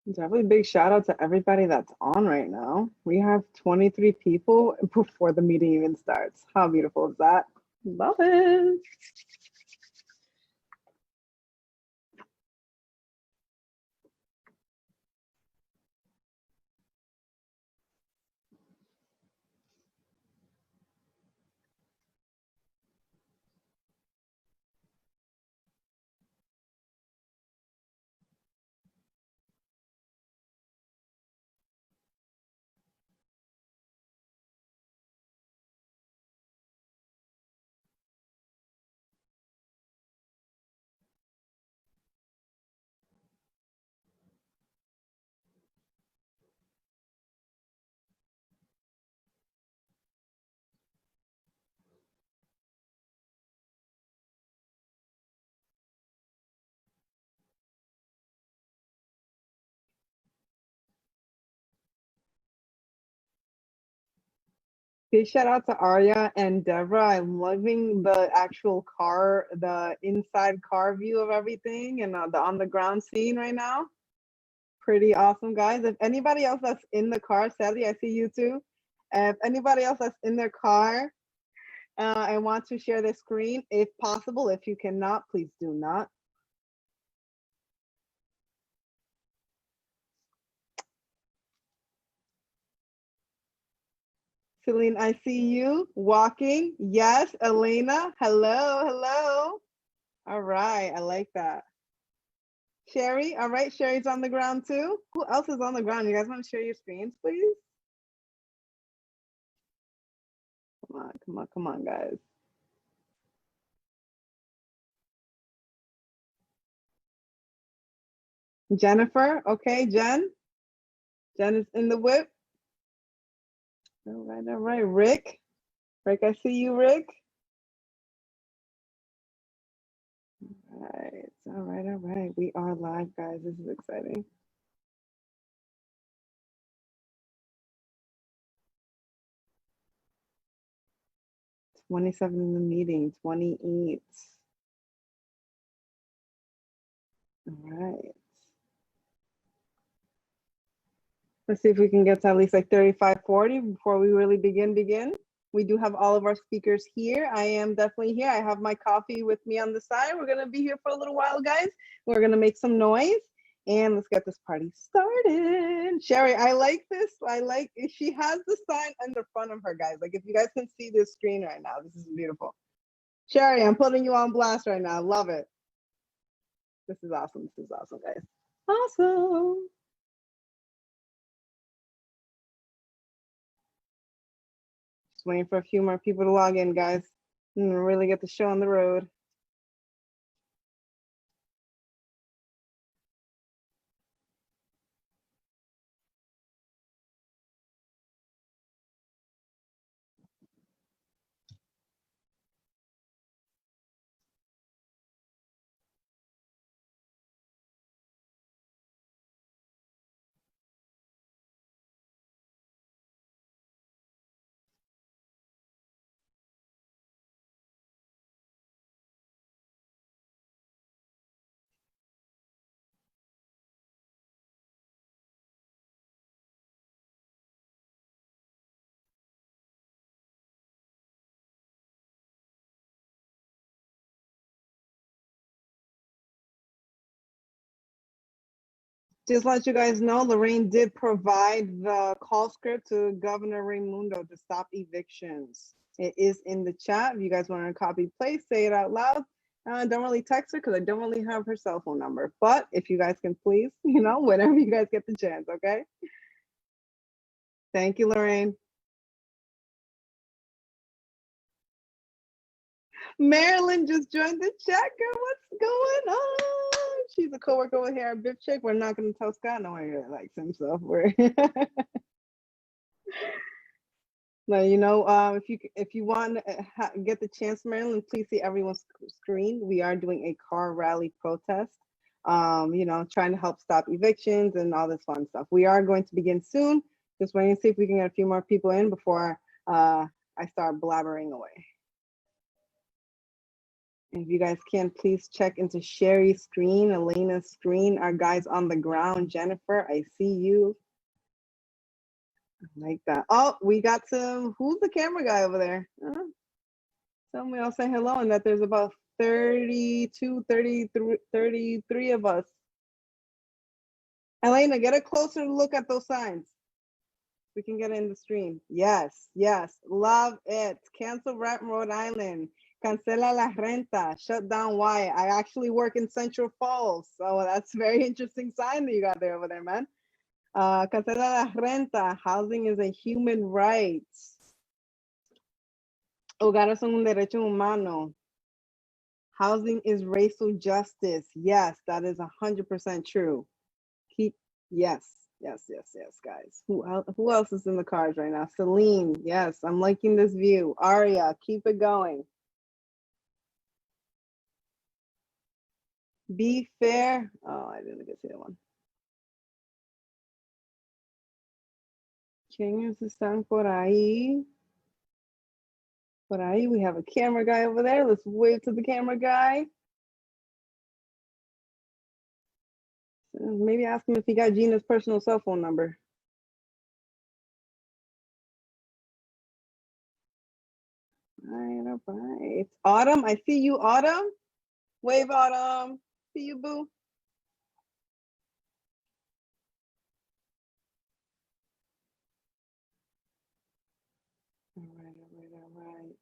Definitely big shout out to everybody that's on right now. We have 23 people before the meeting even starts. How beautiful is that? Love it. Big shout out to Arya and Deborah. I'm loving the actual car, the inside car view of everything and the on the ground scene right now. Pretty awesome, guys. If anybody else that's in the car, Sally, I see you too. If anybody else that's in their car and want to share their screen, if possible, if you cannot, please do not. Celine, I see you walking. Yes, Elena. Hello, hello. All right, I like that. Sherry, all right, Sherry's on the ground too. Who else is on the ground? You guys want to share your screens, please? Come on, come on, come on, guys. Jennifer, okay, Jen. Jen is in the whip. All right, Rick. Rick, I see you, Rick. All right. We are live, guys. This is exciting. 27 in the meeting, 28. All right. Let's see if we can get to at least like 35, 40 before we really begin. We do have all of our speakers here. I am definitely here. I have my coffee with me on the side. We're gonna be here for a little while, guys. We're gonna make some noise and let's get this party started. Sherry, I like this. She has the sign in the front of her, guys. Like if you guys can see this screen right now, this is beautiful. Sherry, I'm putting you on blast right now. Love it. This is awesome, guys. Awesome. Just waiting for a few more people to log in, guys, and really get the show on the road. Just let you guys know, Lorraine did provide the call script to Governor Raimondo to stop evictions. It is in the chat. If you guys want to copy, paste, say it out loud. Don't really text her because I don't really have her cell phone number. But if you guys can please, whenever you guys get the chance, okay? Thank you, Lorraine. Marilyn just joined the chat, girl. What's going on? She's a coworker over here at Bip Chick. We're not going to tell Scott. No one really likes him, so we're. Now, if you want to get the chance, Marilyn, please see everyone's screen. We are doing a car rally protest. Trying to help stop evictions and all this fun stuff. We are going to begin soon. Just waiting to see if we can get a few more people in before I start blabbering away. If you guys can, please check into Sherry's screen, Elena's screen, our guys on the ground. Jennifer, I see you. I like that. Oh, we got some, who's the camera guy over there? Somebody else say hello, and that there's about 32, 33 of us. Elena, get a closer look at those signs. We can get in the stream. Yes, yes, love it. Cancel rent Rhode Island. Cancela la renta. Shut down why? I actually work in Central Falls, so that's a very interesting sign that you got there over there, man. Cancela la renta. Housing is a human right. Hogares son un derecho humano. Housing is racial justice. Yes, that is 100% true. Yes, guys. Who else is in the cards right now? Celine, yes, I'm liking this view. Aria, keep it going. Be fair. Oh, I didn't get to that one. ¿Quiénes están por ahí? Por ahí, we have a camera guy over there. Let's wave to the camera guy. Maybe ask him if he got Gina's personal cell phone number. All right. Autumn, I see you, Autumn. Wave, Autumn. See you, boo. All right.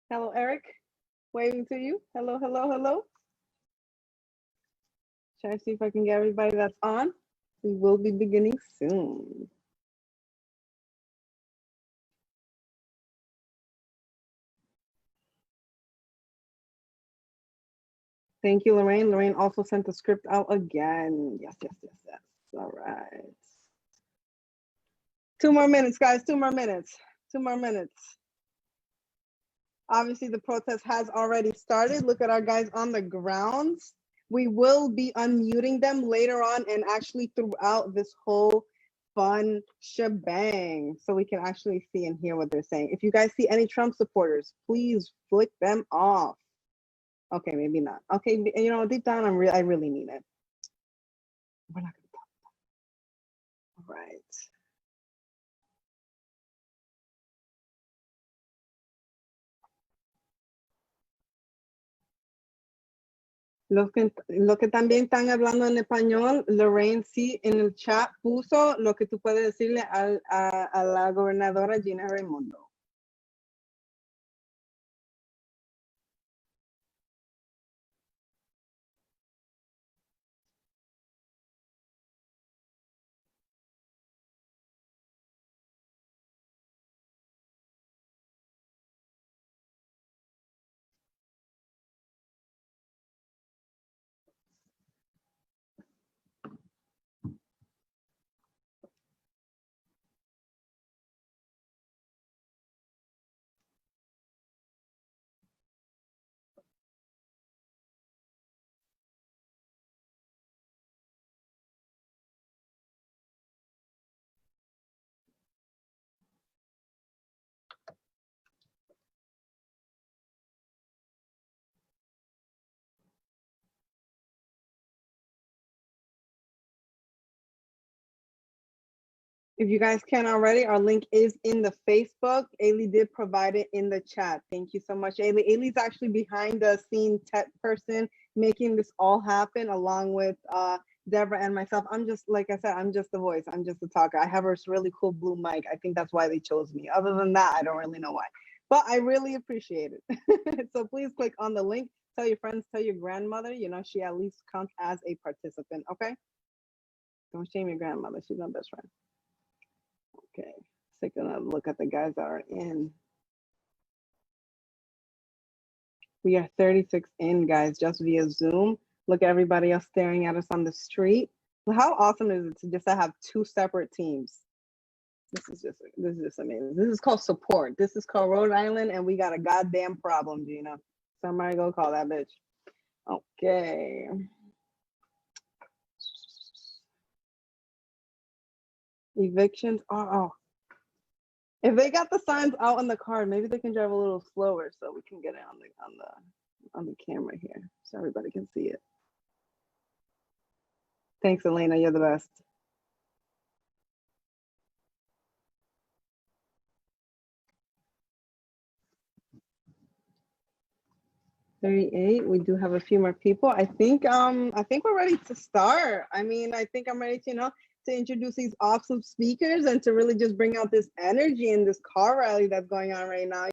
Hello, Eric. Waving to you. Hello. Try to see if I can get everybody that's on. We will be beginning soon. Thank you, Lorraine. Lorraine also sent the script out again. Yes. All right. 2 more minutes, guys. 2 more minutes. 2 more minutes. Obviously, the protest has already started. Look at our guys on the grounds. We will be unmuting them later on and actually throughout this whole fun shebang, so we can actually see and hear what they're saying. If you guys see any Trump supporters, please flick them off. Okay, maybe not. Okay, you know, deep down, I really mean it. We're not gonna talk about it. All right. Los que también están hablando en español, Lorraine sí en el chat puso lo que tú puedes decirle a la gobernadora Gina Raimondo. If you guys can already, our link is in the Facebook. Ailey did provide it in the chat. Thank you so much, Ailey. Ailey's actually behind the scene tech person making this all happen along with Deborah and myself. I'm just, like I said, I'm just the voice. I'm just the talker. I have a really cool blue mic. I think that's why they chose me. Other than that, I don't really know why. But I really appreciate it. So please click on the link. Tell your friends, tell your grandmother, you know, she at least counts as a participant, okay? Don't shame your grandmother. She's my best friend. Okay, let's take a look at the guys that are in. We are 36 in, guys, just via Zoom. Look at everybody else staring at us on the street. How awesome is it to just have 2 separate teams? This is just amazing. This is called support. This is called Rhode Island, and we got a goddamn problem, Gina. Somebody go call that bitch. Okay. Evictions. Oh, If they got the signs out on the car, maybe they can drive a little slower so we can get it on the camera here so everybody can see it. Thanks, Elena. You're the best. $38. We do have a few more people. I think we're ready to start. I mean, I think I'm ready to, to introduce these awesome speakers and to really just bring out this energy in this car rally that's going on right now,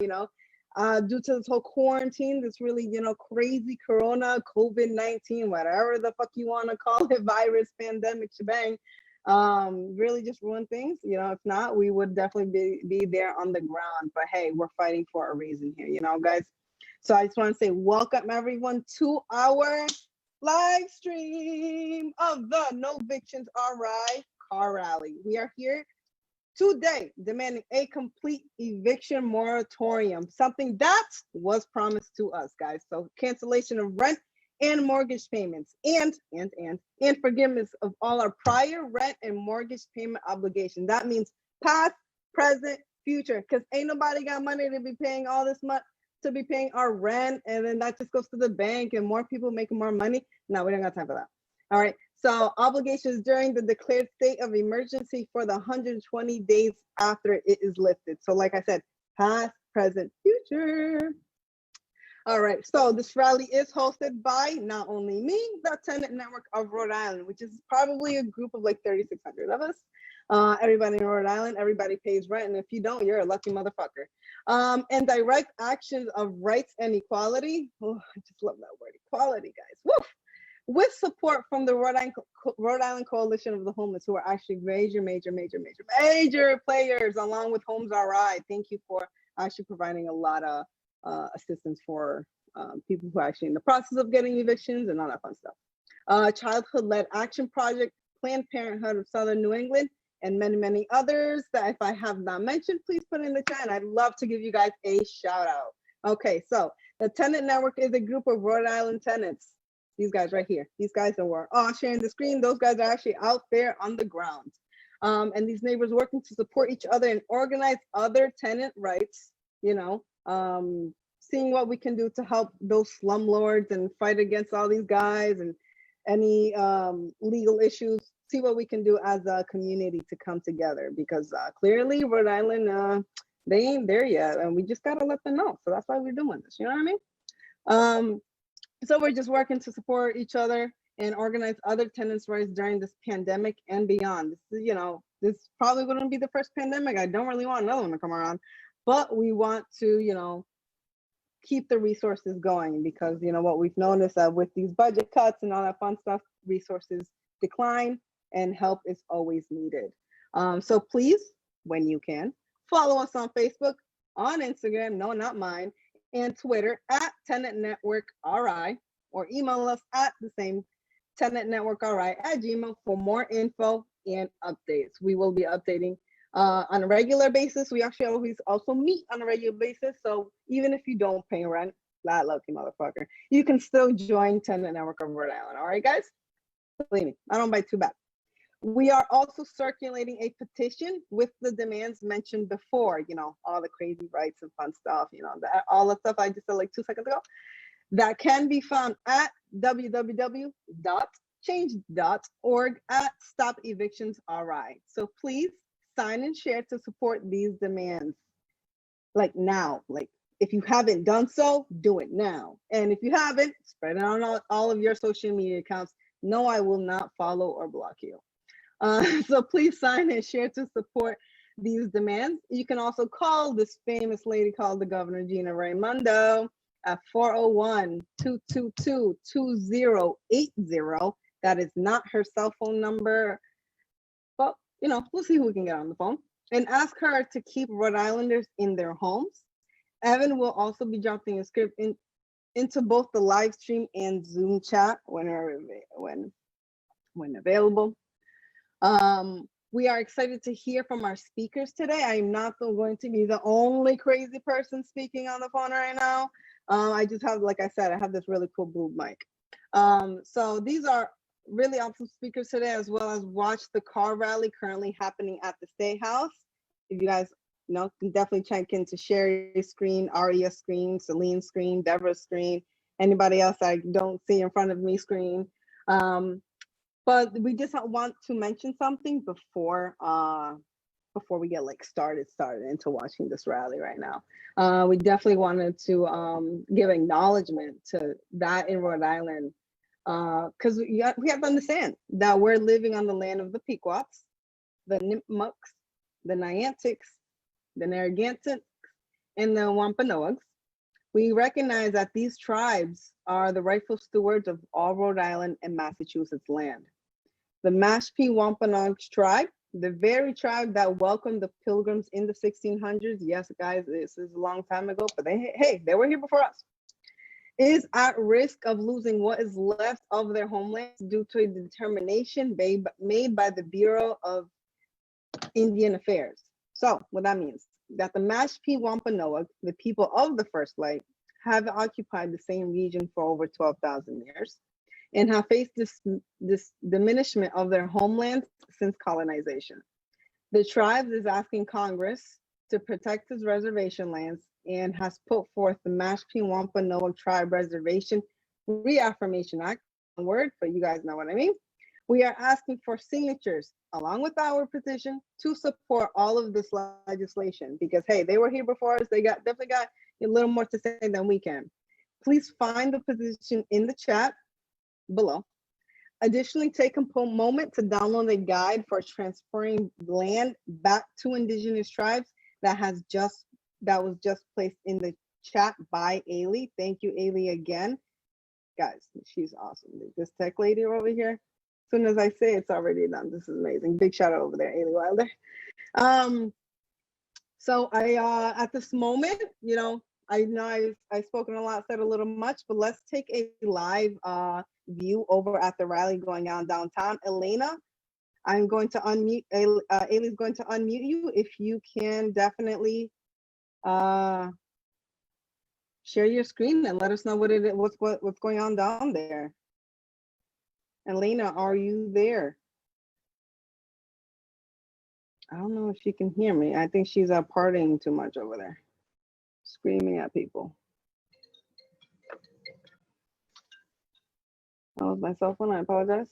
due to this whole quarantine, this really, crazy corona, COVID-19, whatever the fuck you want to call it, virus, pandemic, shebang, really just ruin things. If not, we would definitely be there on the ground. But hey, we're fighting for a reason here, guys. So I just want to say welcome everyone to our live stream of the No Evictions RI car rally. We are here today demanding a complete eviction moratorium, something that was promised to us, guys. So cancellation of rent and mortgage payments and forgiveness of all our prior rent and mortgage payment obligations. That means past, present, future, because ain't nobody got money to be paying all this money, to be paying our rent, and then that just goes to the bank and more people making more money. No, we don't got time for that. All right. So obligations during the declared state of emergency for the 120 days after it is lifted. So like I said, past, present, future. All right. So this rally is hosted by not only me, the Tenant Network of Rhode Island, which is probably a group of like 3,600 of us. Everybody in Rhode Island, everybody pays rent. And if you don't, you're a lucky motherfucker. And direct actions of rights and equality. Oh, I just love that word, equality, guys. Woo! With support from the Rhode Island Coalition of the Homeless, who are actually major players, along with Homes RI. Thank you for actually providing a lot of assistance for people who are actually in the process of getting evictions and all that fun stuff. Childhood-led action project, Planned Parenthood of Southern New England, and many others that if I have not mentioned, please put in the chat. I'd love to give you guys a shout out. Okay, so the Tenant Network is a group of Rhode Island tenants. These guys right here. These guys that were sharing the screen. Those guys are actually out there on the ground. And these neighbors working to support each other and organize other tenant rights, seeing what we can do to help those slumlords and fight against all these guys and any legal issues, see what we can do as a community to come together, because clearly Rhode Island, they ain't there yet, and we just gotta let them know. So that's why we're doing this, you know what I mean? So we're just working to support each other and organize other tenants' rights during this pandemic and beyond. This is, this probably wouldn't be the first pandemic. I don't really want another one to come around, but we want to, keep the resources going, because what we've noticed with these budget cuts and all that fun stuff, resources decline and help is always needed. So please, when you can, follow us on Facebook, on Instagram, no, not mine, and Twitter at Tenant Network RI, or email us at the same Tenant Network RI at Gmail for more info and updates. We will be updating on a regular basis. We actually always also meet on a regular basis. So even if you don't pay rent, that lucky motherfucker, you can still join Tenant Network of Rhode Island. All right, guys? Believe me, I don't bite too bad. We are also circulating a petition with the demands mentioned before, all the crazy rights and fun stuff, all the stuff I just said like 2 seconds ago, that can be found at www.change.org at Stop Evictions RI. So please sign and share to support these demands. Like now, like if you haven't done so, do it now. And if you haven't, spread it on all of your social media accounts. No, I will not follow or block you. So please sign and share to support these demands. You can also call this famous lady called the Governor Gina Raimondo at 401-222-2080. That is not her cell phone number, but we'll see who we can get on the phone, and ask her to keep Rhode Islanders in their homes. Evan will also be dropping a script into both the live stream and Zoom chat when available. We are excited to hear from our speakers today. I'm not going to be the only crazy person speaking on the phone right now. I just have, like I said, I have this really cool blue mic. So these are really awesome speakers today, as well as watch the car rally currently happening at the State House. If you guys You know, can definitely check into Sherry's screen, Aria's screen, Celine's screen, Deborah's screen, anybody else I don't see in front of me screen. But we just want to mention something before we get like started into watching this rally right now. We definitely wanted to give acknowledgement to that in Rhode Island, because we have to understand that we're living on the land of the Pequots, the Nipmucks, the Niantics, the Narragansett, and the Wampanoags. We recognize that these tribes are the rightful stewards of all Rhode Island and Massachusetts land. The Mashpee Wampanoag Tribe, the very tribe that welcomed the Pilgrims in the 1600s, yes, guys, this is a long time ago, but they were here before us, is at risk of losing what is left of their homelands due to a determination made by the Bureau of Indian Affairs. So what that means, that the Mashpee Wampanoag, the people of the First Light, have occupied the same region for over 12,000 years and have faced this diminishment of their homelands since colonization. The tribe is asking Congress to protect its reservation lands and has put forth the Mashpee Wampanoag Tribe Reservation Reaffirmation Act, one word, but you guys know what I mean. We are asking for signatures along with our petition to support all of this legislation because, hey, they were here before us. They definitely got a little more to say than we can. Please find the petition in the chat below. Additionally, take a moment to download a guide for transferring land back to indigenous tribes that was just placed in the chat by Ailey. Thank you, Ailey, again. Guys, she's awesome. This tech lady over here, as soon as I say it's already done. This is amazing. Big shout out over there, Ailey Wilder. So I at this moment, you know I've spoken a lot, said a little much, but let's take a live view over at the rally going on downtown. Elena, I'm going to unmute. Ailey's going to unmute you. If you can definitely share your screen and let us know what's going on down there. Elena, are you there? I don't know if she can hear me. I think she's partying too much over there, screaming at people. That was my cell phone. I apologize.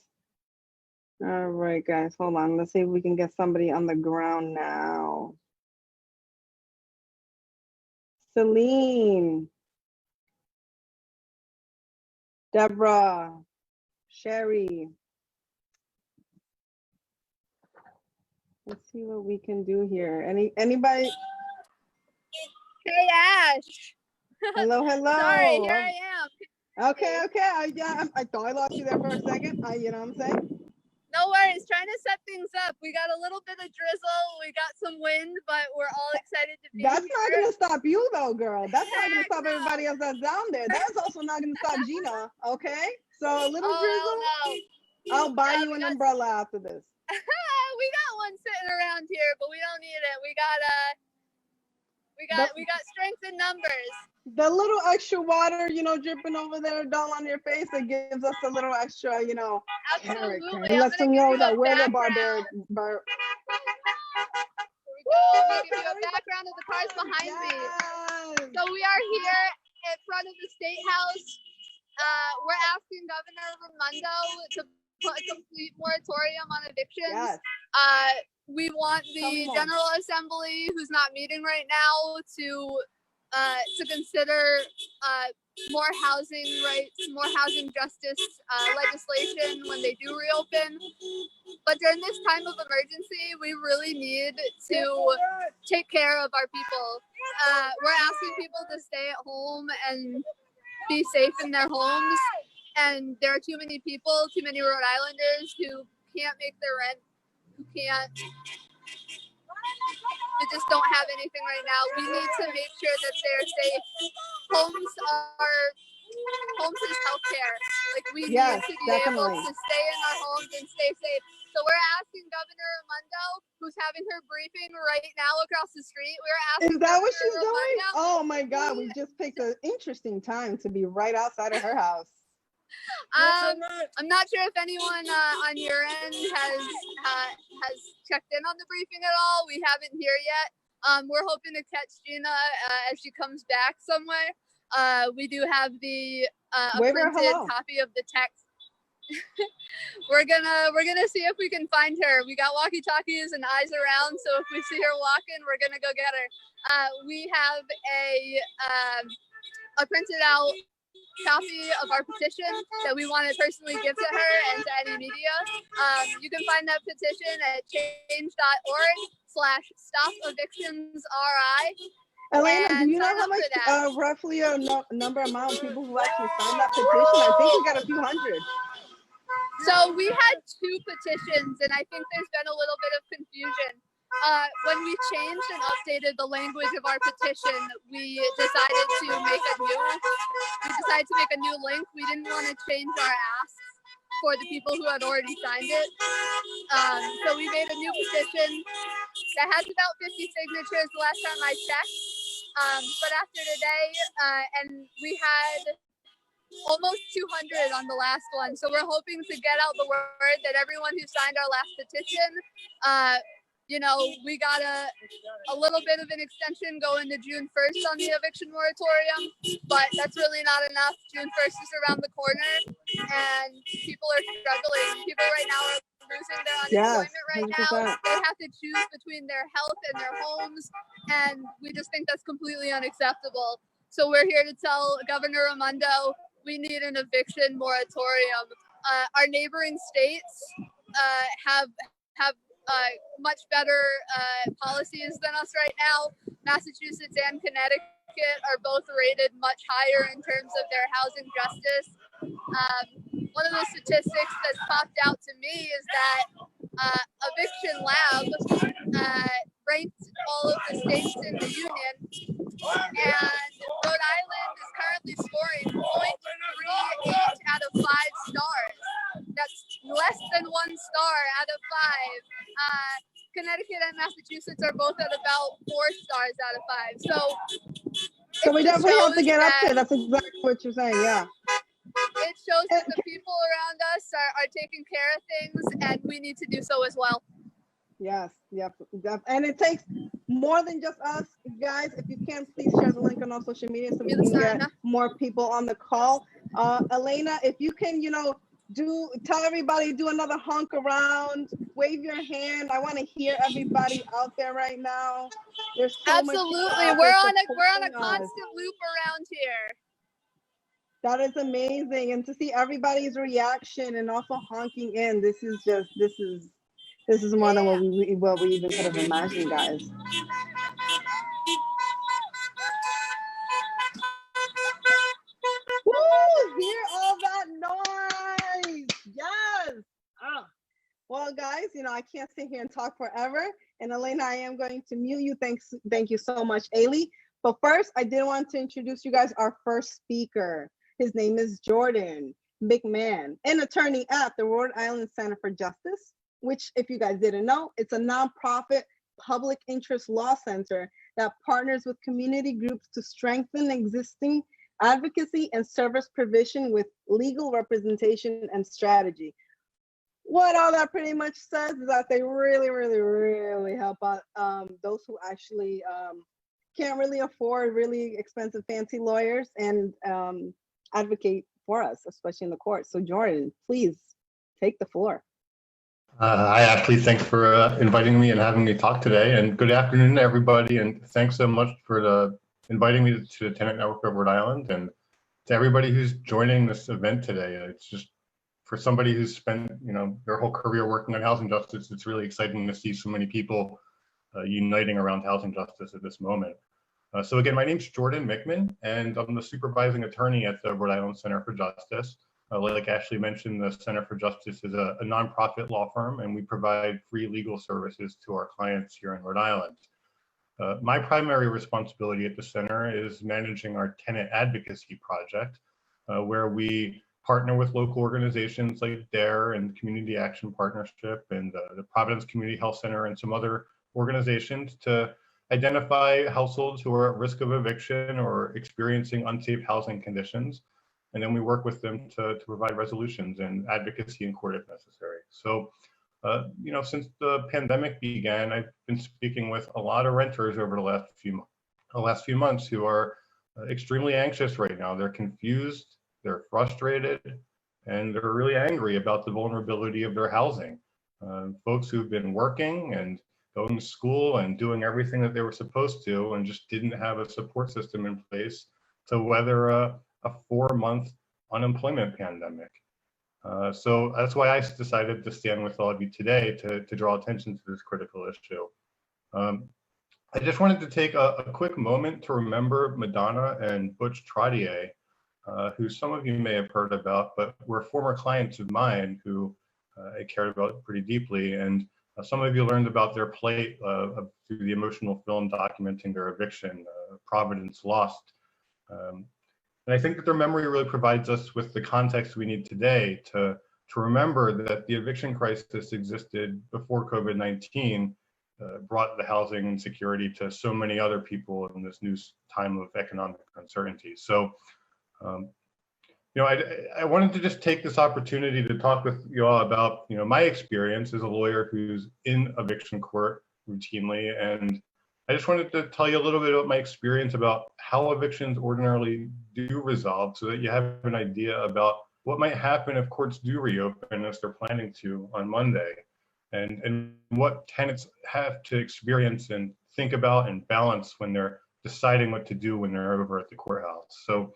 All right, guys, hold on. Let's see if we can get somebody on the ground now. Celine, Deborah, Sherry. Let's see what we can do here. Anybody? Hey, Ash. Hello. Sorry, here I am. Okay. I thought I lost you there for a second. You know what I'm saying? No worries. Trying to set things up. We got a little bit of drizzle. We got some wind, but we're all excited to be here. That's not going to stop you, though, girl. That's not going to stop everybody else that's down there. That's also not going to stop Gina. Okay? So a little drizzle. I'll buy you an umbrella after this. We got one sitting around here, but we don't need it. We got strength in numbers. The little extra water, dripping over there, doll on your face, it gives us a little extra, character. It lets them know that we're the barbaric. Here we go. Let me give you a background of the cars behind me. So we are here in front of the State House. We're asking Governor Raimondo to put a complete moratorium on evictions. Yes. We want the General Assembly, who's not meeting right now, to consider more housing rights, more housing justice legislation when they do reopen. But during this time of emergency, we really need to take care of our people. We're asking people to stay at home and be safe in their homes. And there are too many people, too many Rhode Islanders who can't make their rent, who just don't have anything right now. We need to make sure that they're safe. Homes is healthcare. Like we need to be able to stay in our homes and stay safe. So we're asking Governor Raimondo, who's having her briefing right now across the street. We're asking. Is that what she's doing? Oh my God, we just picked an interesting time to be right outside of her house. I'm not sure if anyone on your end has checked in on the briefing at all. We haven't here yet. We're hoping to catch Gina as she comes back somewhere. We do have the a Wave her printed hello. copy of the text. we're gonna see if we can find her. We got walkie-talkies and eyes around, so if we see her walking, we're gonna go get her. We have a printed out copy of our petition that we want to personally give to her and to any media. You can find that petition at change.org/stopevictionsri. Elena, do And you know sign how up for much that. roughly a number amount of people who actually signed that petition? I think we got a few hundred. So we had 2 petitions, and I think there's been a little bit of confusion. When we changed and updated the language of our petition, we decided to make a new link. We didn't want to change our asks for the people who had already signed it. So we made a new petition that has about 50 signatures the last time I checked. But after today, and we had almost 200 on the last one. So we're hoping to get out the word that everyone who signed our last petition, we got a little bit of an extension going to June 1st on the eviction moratorium, but that's really not enough. June 1st is around the corner, and people are struggling. People right now are losing their unemployment right now. They have to choose between their health and their homes, and we just think that's completely unacceptable. So we're here to tell Governor Raimondo we need an eviction moratorium. Our neighboring states have much better policies than us right now. Massachusetts and Connecticut are both rated much higher in terms of their housing justice. One of the statistics that's popped out to me is that Eviction Lab ranked all of the states in the union, and Rhode Island is currently scoring 0.38 out of 5 stars. That's less than 1 star out of 5. Connecticut and Massachusetts are both at about 4 stars out of 5. So we definitely have to get up there. That's exactly what you're saying, yeah. It shows that the people around us are taking care of things, and we need to do so as well. Yes, yep. And it takes more than just us, guys. If you can, please share the link on all social media so we can get more people on the call. Elena, if you can, tell everybody, do another honk around, wave your hand. I want to hear everybody out there right now. There's so absolutely. We're on a constant loop around here. That is amazing, and to see everybody's reaction and also honking in. This is more than what we even could have imagined, guys. Woo! Hear all that noise! Yes. Well, guys, I can't sit here and talk forever. And Elena, I am going to mute you. Thank you so much, Ailey. But first, I did want to introduce you guys our first speaker. His name is Jordan McMann, an attorney at the Rhode Island Center for Justice, which, if you guys didn't know, it's a nonprofit public interest law center that partners with community groups to strengthen existing advocacy and service provision with legal representation and strategy. What all that pretty much says is that they really, really, really help out those who actually can't really afford really expensive, fancy lawyers and advocate for us, especially in the court. So Jordan, please take the floor. Hi, Ashley. Thanks for inviting me and having me talk today. And good afternoon, everybody. And thanks so much for inviting me to the Tenant Network of Rhode Island, and to everybody who's joining this event today. It's just, for somebody who's spent their whole career working on housing justice, it's really exciting to see so many people uniting around housing justice at this moment. So again, my name's Jordan McMann, and I'm the supervising attorney at the Rhode Island Center for Justice. Like Ashley mentioned, the Center for Justice is a nonprofit law firm, and we provide free legal services to our clients here in Rhode Island. My primary responsibility at the center is managing our tenant advocacy project, where we partner with local organizations like DARE and Community Action Partnership and the Providence Community Health Center and some other organizations to identify households who are at risk of eviction or experiencing unsafe housing conditions. And then we work with them to provide resolutions and advocacy in court if necessary. So Since the pandemic began, I've been speaking with a lot of renters over the last few months who are extremely anxious right now. They're confused, they're frustrated, and they're really angry about the vulnerability of their housing. Folks who've been working and going to school and doing everything that they were supposed to and just didn't have a support system in place to weather a 4-month unemployment pandemic. So that's why I decided to stand with all of you today to draw attention to this critical issue. I just wanted to take a quick moment to remember Madonna and Butch Trottier, who some of you may have heard about, but were former clients of mine who I cared about pretty deeply. And some of you learned about their plight through the emotional film documenting their eviction, Providence Lost. And I think that their memory really provides us with the context we need today to remember that the eviction crisis existed before COVID-19 brought the housing insecurity to so many other people in this new time of economic uncertainty. So, I wanted to just take this opportunity to talk with you all about, my experience as a lawyer who's in eviction court routinely. And I just wanted to tell you a little bit about my experience about how evictions ordinarily do resolve so that you have an idea about what might happen if courts do reopen as they're planning to on Monday, and what tenants have to experience and think about and balance when they're deciding what to do when they're over at the courthouse. So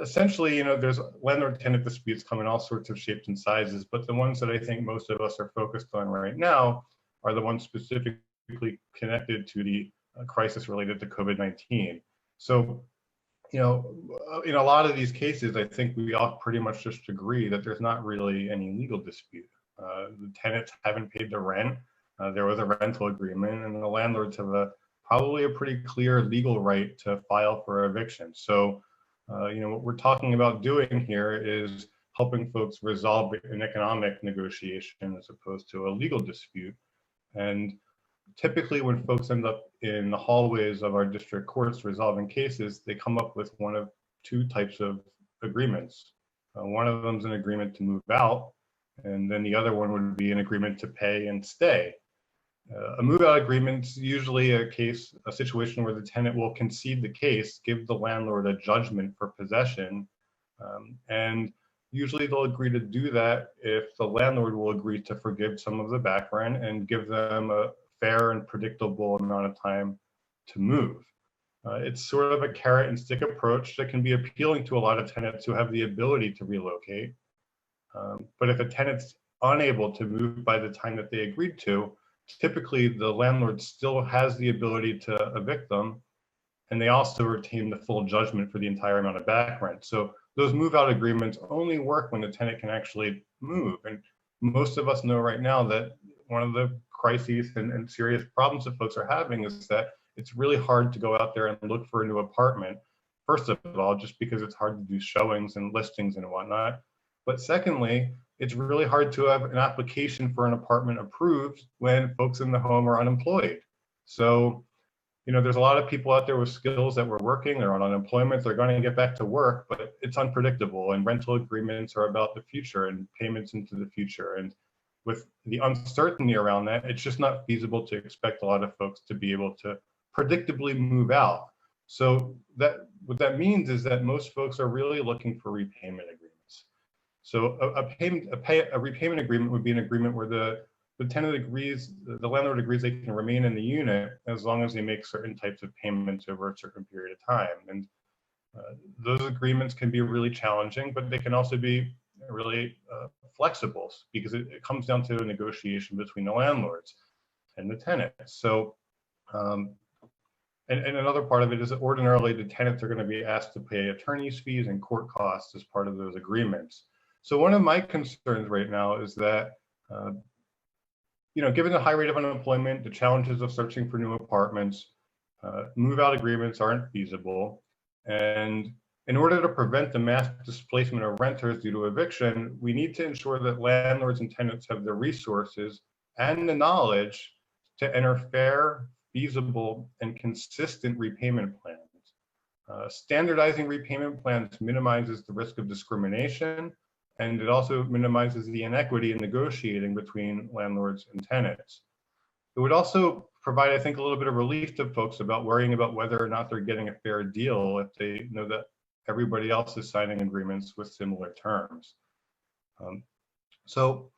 essentially, there's landlord-tenant disputes come in all sorts of shapes and sizes, but the ones that I think most of us are focused on right now are the ones specifically connected to the crisis related to COVID-19. So, in a lot of these cases, I think we all pretty much just agree that there's not really any legal dispute. The tenants haven't paid the rent. There was a rental agreement, and the landlords have probably a pretty clear legal right to file for eviction. So, what we're talking about doing here is helping folks resolve an economic negotiation as opposed to a legal dispute. And typically when folks end up in the hallways of our district courts resolving cases, they come up with one of two types of agreements. One of them is an agreement to move out, and then the other one would be an agreement to pay and stay. A move-out agreement is usually a situation where the tenant will concede the case, give the landlord a judgment for possession, and usually they'll agree to do that if the landlord will agree to forgive some of the back rent and give them a fair and predictable amount of time to move. It's sort of a carrot and stick approach that can be appealing to a lot of tenants who have the ability to relocate. But if a tenant's unable to move by the time that they agreed to, typically the landlord still has the ability to evict them, and they also retain the full judgment for the entire amount of back rent. So those move-out agreements only work when the tenant can actually move. And most of us know right now that one of the crises and serious problems that folks are having is that it's really hard to go out there and look for a new apartment. First of all, just because it's hard to do showings and listings and whatnot. But secondly, it's really hard to have an application for an apartment approved when folks in the home are unemployed. So, there's a lot of people out there with skills that were working, they're on unemployment, they're going to get back to work, but it's unpredictable, and rental agreements are about the future and payments into the future. And with the uncertainty around that, it's just not feasible to expect a lot of folks to be able to predictably move out. So what that means is that most folks are really looking for repayment agreements. So a repayment agreement would be an agreement where the tenant agrees, the landlord agrees they can remain in the unit as long as they make certain types of payments over a certain period of time. And those agreements can be really challenging, but they can also be really flexible because it comes down to a negotiation between the landlords and the tenants. So, and another part of it is that ordinarily the tenants are going to be asked to pay attorney's fees and court costs as part of those agreements. So one of my concerns right now is that, given the high rate of unemployment, the challenges of searching for new apartments, move-out agreements aren't feasible. And in order to prevent the mass displacement of renters due to eviction, we need to ensure that landlords and tenants have the resources and the knowledge to enter fair, feasible, and consistent repayment plans. Standardizing repayment plans minimizes the risk of discrimination, And it also minimizes the inequity in negotiating between landlords and tenants. It would also provide, I think, a little bit of relief to folks about worrying about whether or not they're getting a fair deal if they know that everybody else is signing agreements with similar terms. So,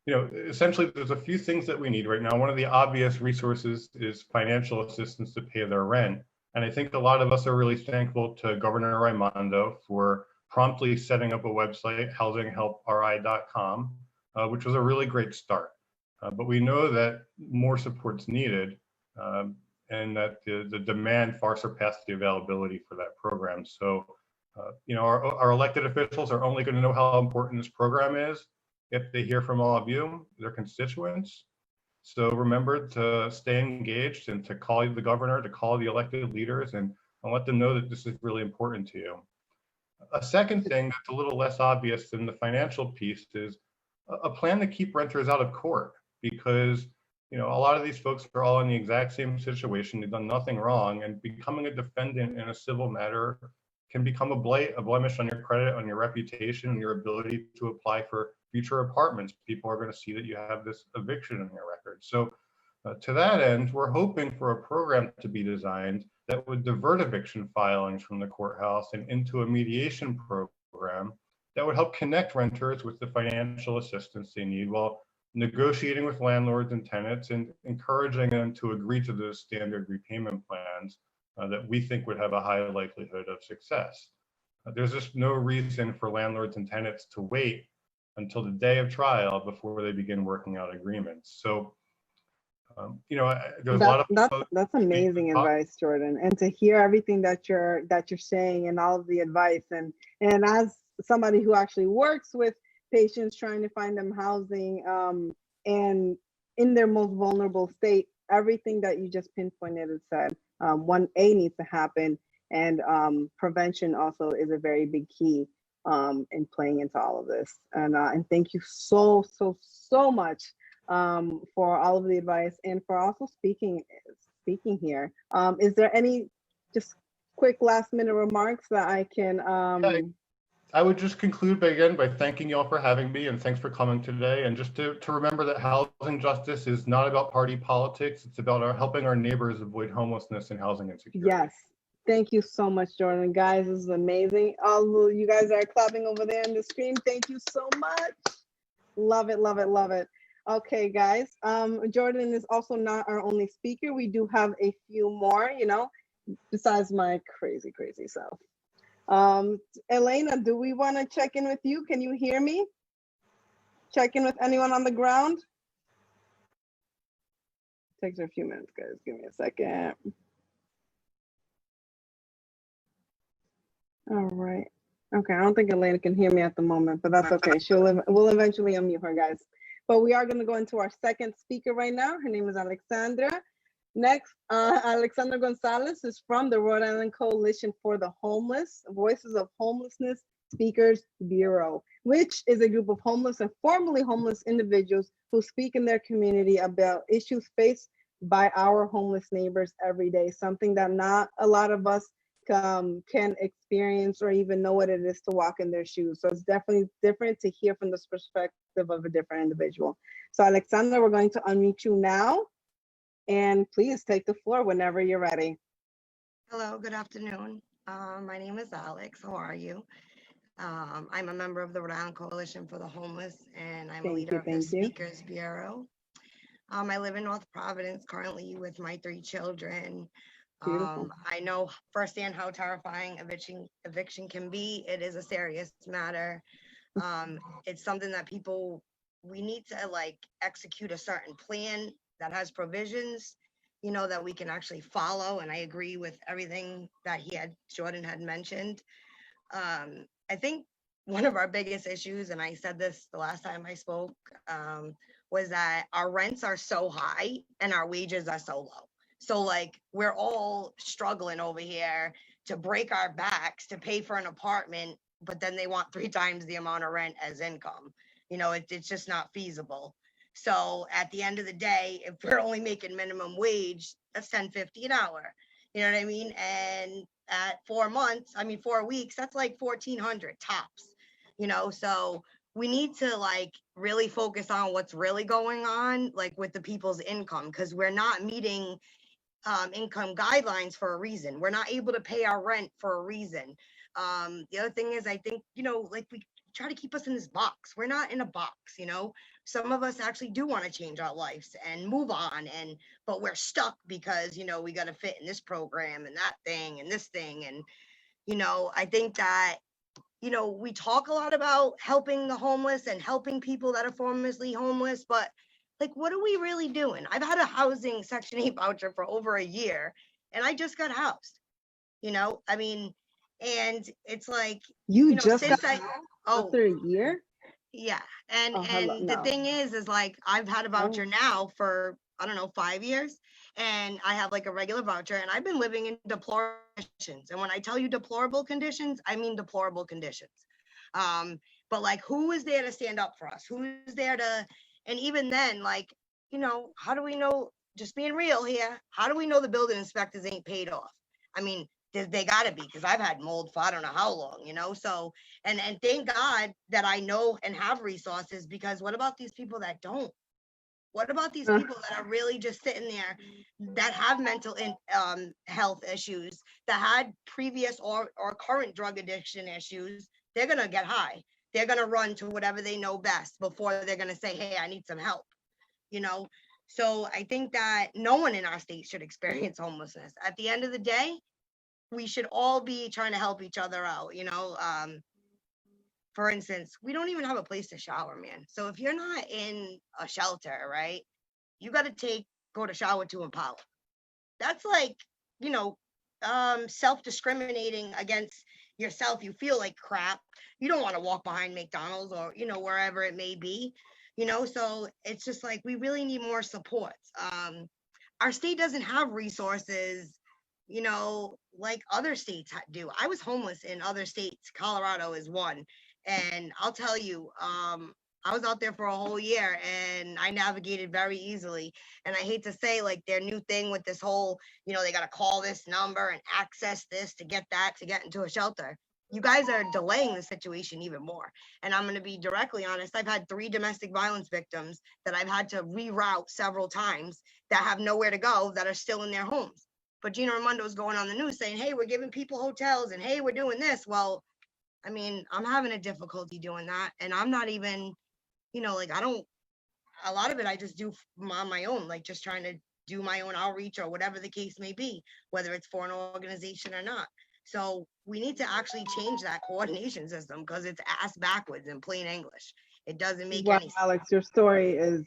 essentially, there's a few things that we need right now. One of the obvious resources is financial assistance to pay their rent. And I think a lot of us are really thankful to Governor Raimondo for promptly setting up a website, housinghelpri.com, which was a really great start. But we know that more support's needed, and that the demand far surpassed the availability for that program. So, our elected officials are only going to know how important this program is if they hear from all of you, their constituents. So remember to stay engaged and to call the governor, to call the elected leaders, and let them know that this is really important to you. A second thing that's a little less obvious than the financial piece is a plan to keep renters out of court, because a lot of these folks are all in the exact same situation. They've done nothing wrong, and becoming a defendant in a civil matter can become a blemish on your credit, on your reputation, and your ability to apply for future apartments. People are going to see that you have this eviction in your record. So to that end, we're hoping for a program to be designed that would divert eviction filings from the courthouse and into a mediation program that would help connect renters with the financial assistance they need while negotiating with landlords and tenants and encouraging them to agree to those standard repayment plans that we think would have a high likelihood of success. There's just no reason for landlords and tenants to wait until the day of trial before they begin working out agreements. So, there's a lot of that's amazing advice, Jordan, and to hear everything that you're saying and all of the advice, and as somebody who actually works with patients trying to find them housing, and in their most vulnerable state, everything that you just pinpointed and said, 1A needs to happen, and prevention also is a very big key in playing into all of this. And thank you so much for all of the advice and for also speaking here. Is there any just quick last minute remarks that I can? I would just conclude by thanking you all for having me, and thanks for coming today. And just to remember that housing justice is not about party politics. It's about helping our neighbors avoid homelessness and housing insecurity. Yes. Thank you so much, Jordan. Guys, this is amazing. All of you guys are clapping over there on the screen. Thank you so much. Love it, love it, love it. Okay, guys. Jordan is also not our only speaker. We do have a few more, besides my crazy self. Elena, do we want to check in with you? Can you hear me? Check in with anyone on the ground? Takes her a few minutes, guys. Give me a second. All right. Okay, I don't think Elena can hear me at the moment, but that's okay. We'll eventually unmute her, guys. But we are going to go into our second speaker right now. Her name is Alexandra. Next, Alexandra Gonzalez is from the Rhode Island Coalition for the Homeless, Voices of Homelessness Speakers Bureau, which is a group of homeless and formerly homeless individuals who speak in their community about issues faced by our homeless neighbors every day, something that not a lot of us can experience or even know what it is to walk in their shoes. So it's definitely different to hear from this perspective of a different individual. So Alexandra, we're going to unmute you now. And please take the floor whenever you're ready. Hello, good afternoon. My name is Alex. How are you? I'm a member of the Rhode Island Coalition for the Homeless, and I'm a leader of the Speakers Bureau. I live in North Providence currently with my 3 children. I know firsthand how terrifying eviction can be. It is a serious matter. It's something that we need to execute a certain plan that has provisions, that we can actually follow. And I agree with everything that Jordan had mentioned. I think one of our biggest issues, and I said this the last time I spoke, was that our rents are so high and our wages are so low. So we're all struggling over here to break our backs to pay for an apartment, but then they want 3 times the amount of rent as income. It's just not feasible. So at the end of the day, if we're only making minimum wage, that's $10.50 an hour. You know what I mean? And at 4 weeks, that's like $1,400 tops. So we need to like really focus on what's really going on, like with the people's income, because we're not meeting income guidelines for a reason. We're not able to pay our rent for a reason. The other thing is, I think, like we try to keep us in this box. We're not in a box, Some of us actually do want to change our lives and move on, but we're stuck because, we got to fit in this program and that thing and this thing. And, I think that, we talk a lot about helping the homeless and helping people that are formerly homeless, but like, what are we really doing? I've had a housing Section 8 voucher for over a year, and I just got housed, and it's like, you just since got after a year? Yeah. And the thing is like, I've had a voucher now for, I don't know, 5 years, and I have like a regular voucher, and I've been living in deplorable conditions. And when I tell you deplorable conditions, I mean deplorable conditions. But like, who is there to stand up for us? Who's there to, and even then, like, how do we know, just being real here, how do we know the building inspectors ain't paid off? I mean, they gotta be, because I've had mold for I don't know how long, so, and thank God that I know and have resources, because what about these people that don't? What about these people that are really just sitting there, that have mental health issues, that had previous or current drug addiction issues? They're gonna get high. They're gonna run to whatever they know best before they're gonna say, hey, I need some help, So I think that no one in our state should experience homelessness. At the end of the day, we should all be trying to help each other out, For instance, we don't even have a place to shower, man. So if you're not in a shelter, right, you got to go to shower to Impala. That's like, self-discriminating against yourself. You feel like crap. You don't want to walk behind McDonald's or, wherever it may be, so it's just like, we really need more supports. Our state doesn't have resources, like other states do. I was homeless in other states. Colorado is one. And I'll tell you, I was out there for a whole year, and I navigated very easily. And I hate to say, like, their new thing with this whole, they got to call this number and access this to get that, to get into a shelter. You guys are delaying the situation even more. And I'm going to be directly honest. I've had 3 domestic violence victims that I've had to reroute several times that have nowhere to go, that are still in their homes. But Gina Raimondo is going on the news saying, hey, we're giving people hotels, and hey, we're doing this. Well, I mean, I'm having a difficulty doing that. And I'm not even, like, a lot of it I just do on my own, like just trying to do my own outreach or whatever the case may be, whether it's for an organization or not. So we need to actually change that coordination system, because it's ass backwards in plain English. It doesn't make any sense. Alex, your story is,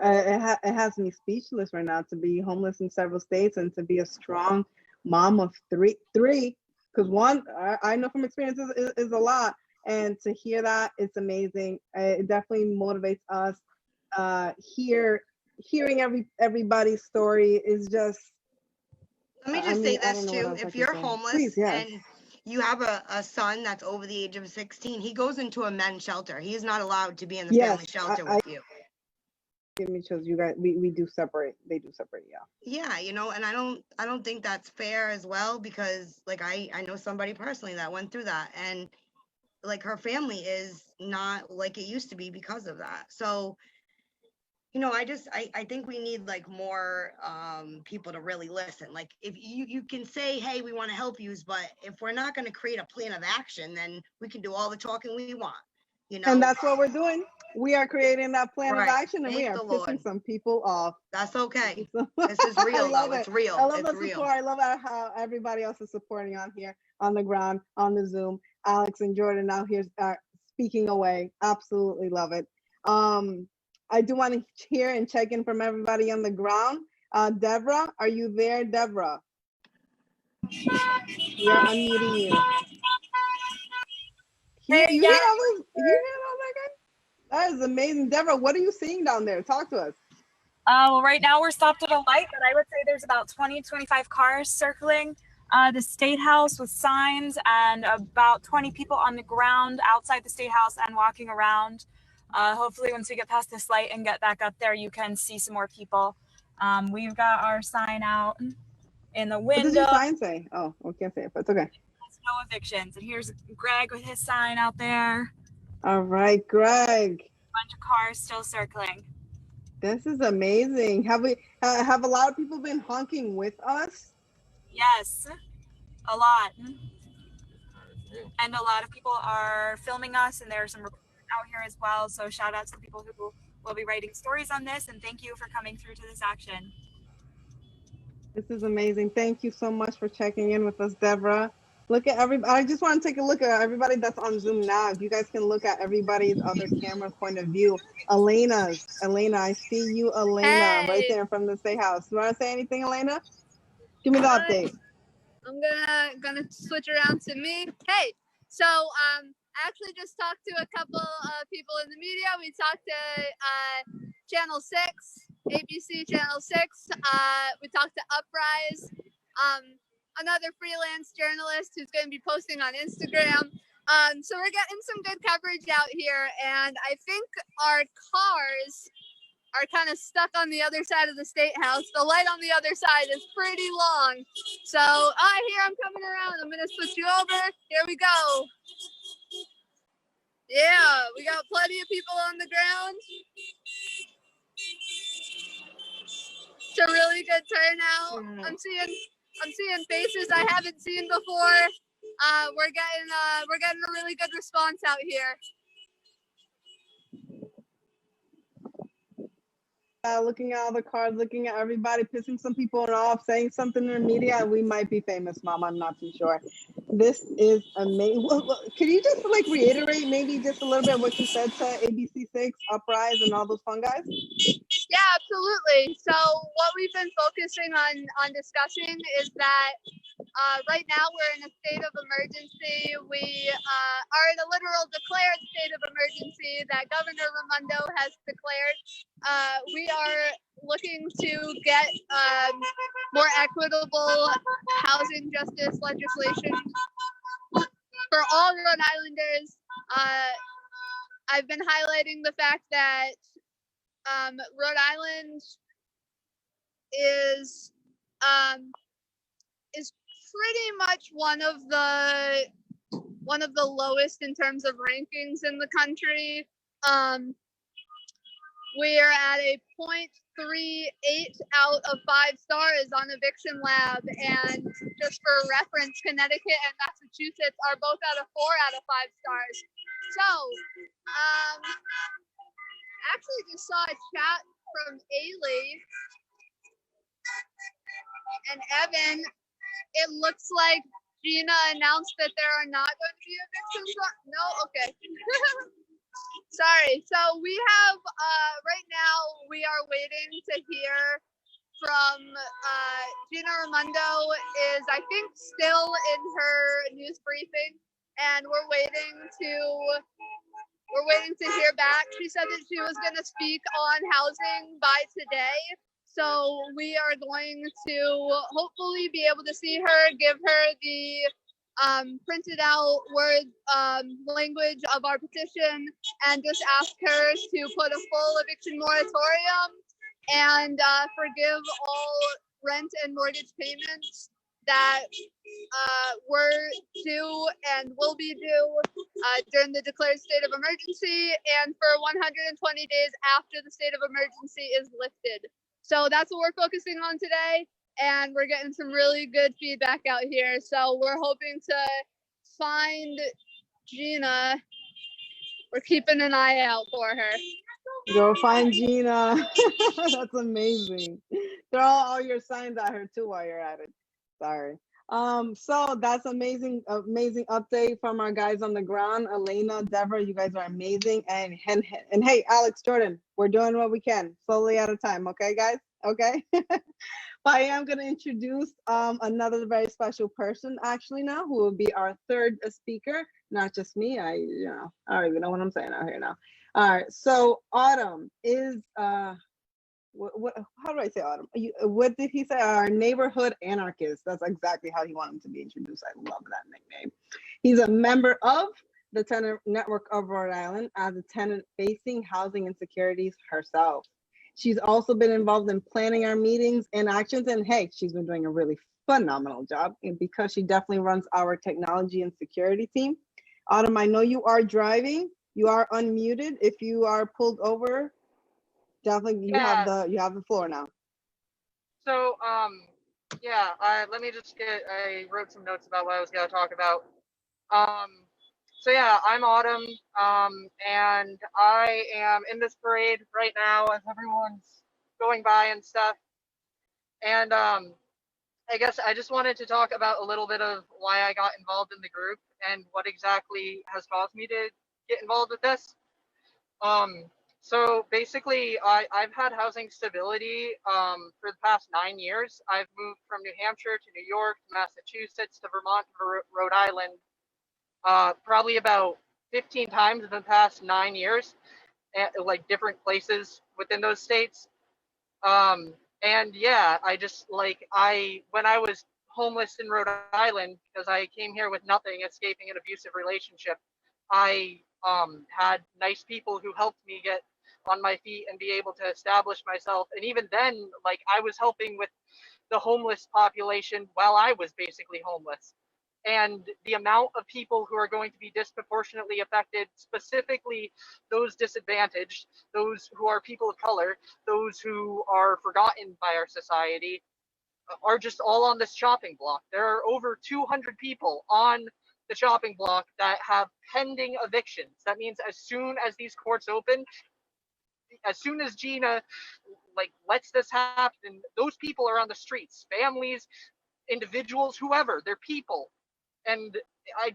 it has me speechless right now, to be homeless in several states and to be a strong mom of three, because one, I know from experience is a lot, and to hear that, it's amazing. It definitely motivates us. Hearing everybody's story is just. Let me just say this too: if you're homeless and you have a son that's over the age of 16, he goes into a men's shelter. He is not allowed to be in the family shelter with you. Give me chills. You guys, we do separate. They do separate, yeah. Yeah, and I don't think that's fair as well, because like I know somebody personally that went through that, and like her family is not like it used to be because of that. So, I think we need like more people to really listen. Like, if you can say, hey, we want to help you, but if we're not going to create a plan of action, then we can do all the talking we want. And that's what we're doing. We are creating that plan of action, and we are pissing some people off. That's okay. This is real. It's real. I love the support. I love how everybody else is supporting on here, on the ground, on the Zoom. Alex and Jordan out here speaking away. Absolutely love it. I do want to hear and check in from everybody on the ground. Deborah, are you there, Deborah? We are unmuting you. You hear all that? That is amazing. Deborah, what are you seeing down there? Talk to us. Well, right now we're stopped at a light, but I would say there's about 20, 25 cars circling the State House with signs, and about 20 people on the ground outside the State House and walking around. Hopefully once we get past this light and get back up there, you can see some more people. We've got our sign out in the window. What does your sign say? Oh, we can't say it, but it's okay. no evictions. And here's Greg with his sign out there. All right, Greg. Bunch of cars still circling. This is amazing. Have a lot of people been honking with us? Yes, a lot. And a lot of people are filming us, and there are some reporters out here as well. So shout out to the people who will be writing stories on this, and thank you for coming through to this action. This is amazing. Thank you so much for checking in with us, Deborah. Look at everybody. I just want to take a look at everybody that's on Zoom now. If you guys can look at everybody's other camera point of view. Elena, I see you, Elena, right there from the State House. You want to say anything, Elena? Give me the update. I'm gonna switch around to me. Hey, so I actually just talked to a couple of people in the media. We talked to Channel 6, ABC Channel 6. We talked to Uprise, another freelance journalist who's going to be posting on Instagram. So we're getting some good coverage out here, and I think our cars are kind of stuck on the other side of the State House. The light on the other side is pretty long. So, here I'm coming around. I'm gonna switch you over. Here we go. Yeah, we got plenty of people on the ground. It's a really good turnout. I'm seeing faces I haven't seen before. We're getting a really good response out here. Looking at all the cards, looking at everybody, pissing some people off, saying something in the media, we might be famous, Mom. I'm not too sure. This is amazing. Can you just reiterate maybe just a little bit what you said to ABC6, Uprise, and all those fun guys? Yeah, absolutely. So what we've been focusing on discussing is that right now we're in a state of emergency. We are in a literal declared state of emergency that Governor Raimondo has declared. We are looking to get more equitable housing justice legislation for all Rhode Islanders. I've been highlighting the fact that Rhode Island is pretty much one of the lowest in terms of rankings in the country. We are at a 0.38 out of 5 stars on Eviction Lab, and just for reference, Connecticut and Massachusetts are both at a 4 out of 5 stars. So, actually just saw a chat from Ailey and Evan. It looks like Gina announced that there are not going to be evictions. No, okay. Sorry. So we have right now we are waiting to hear from Gina Raimondo is I think still in her news briefing, and we're waiting to hear back. She said that she was going to speak on housing by today. So we are going to hopefully be able to see her, give her the printed out word language of our petition, and just ask her to put a full eviction moratorium and forgive all rent and mortgage payments that were due and will be due during the declared state of emergency and for 120 days after the state of emergency is lifted. So that's what we're focusing on today, and we're getting some really good feedback out here. So we're hoping to find Gina. We're keeping an eye out for her. Go find Gina. That's amazing. Throw all your signs at her too while you're at it. Sorry. So that's amazing update from our guys on the ground. Elena, Deborah, you guys are amazing. And hey, Alex, Jordan, we're doing what we can, slowly at a time. Okay, guys? Okay. But I am going to introduce another very special person actually now, who will be our third speaker. Not just me. I don't even know what I'm saying out here now. All right. So Autumn is what how do I say Autumn? What did he say? Our neighborhood anarchist. That's exactly how he wanted to be introduced. I love that nickname. He's a member of the Tenant network of Rhode Island as a tenant facing housing insecurities herself. She's also been involved in planning our meetings and actions, and hey, she's been doing a really phenomenal job, and because she definitely runs our technology and security team. Autumn, I know you are driving. You are unmuted. If you are pulled over, definitely you have the floor now. So yeah, let me just I wrote some notes about what I was going to talk about. So yeah, I'm Autumn, and I am in this parade right now as everyone's going by and stuff. And I guess I just wanted to talk about a little bit of why I got involved in the group and what exactly has caused me to get involved with this. So basically, I've had housing stability for the past 9 years. I've moved from New Hampshire to New York, to Massachusetts, to Vermont, to Rhode Island, probably about 15 times in the past 9 years, at, like different places within those states. And yeah, I just when I was homeless in Rhode Island, because I came here with nothing, escaping an abusive relationship, I had nice people who helped me get on my feet and be able to establish myself. And even then, like, I was helping with the homeless population while I was basically homeless. And the amount of people who are going to be disproportionately affected, specifically those disadvantaged, those who are people of color, those who are forgotten by our society, are just all on this chopping block. There are over 200 people on the chopping block that have pending evictions. That means as soon as these courts open, as soon as Gina lets this happen, those people are on the streets, families, individuals, whoever, they're people. And I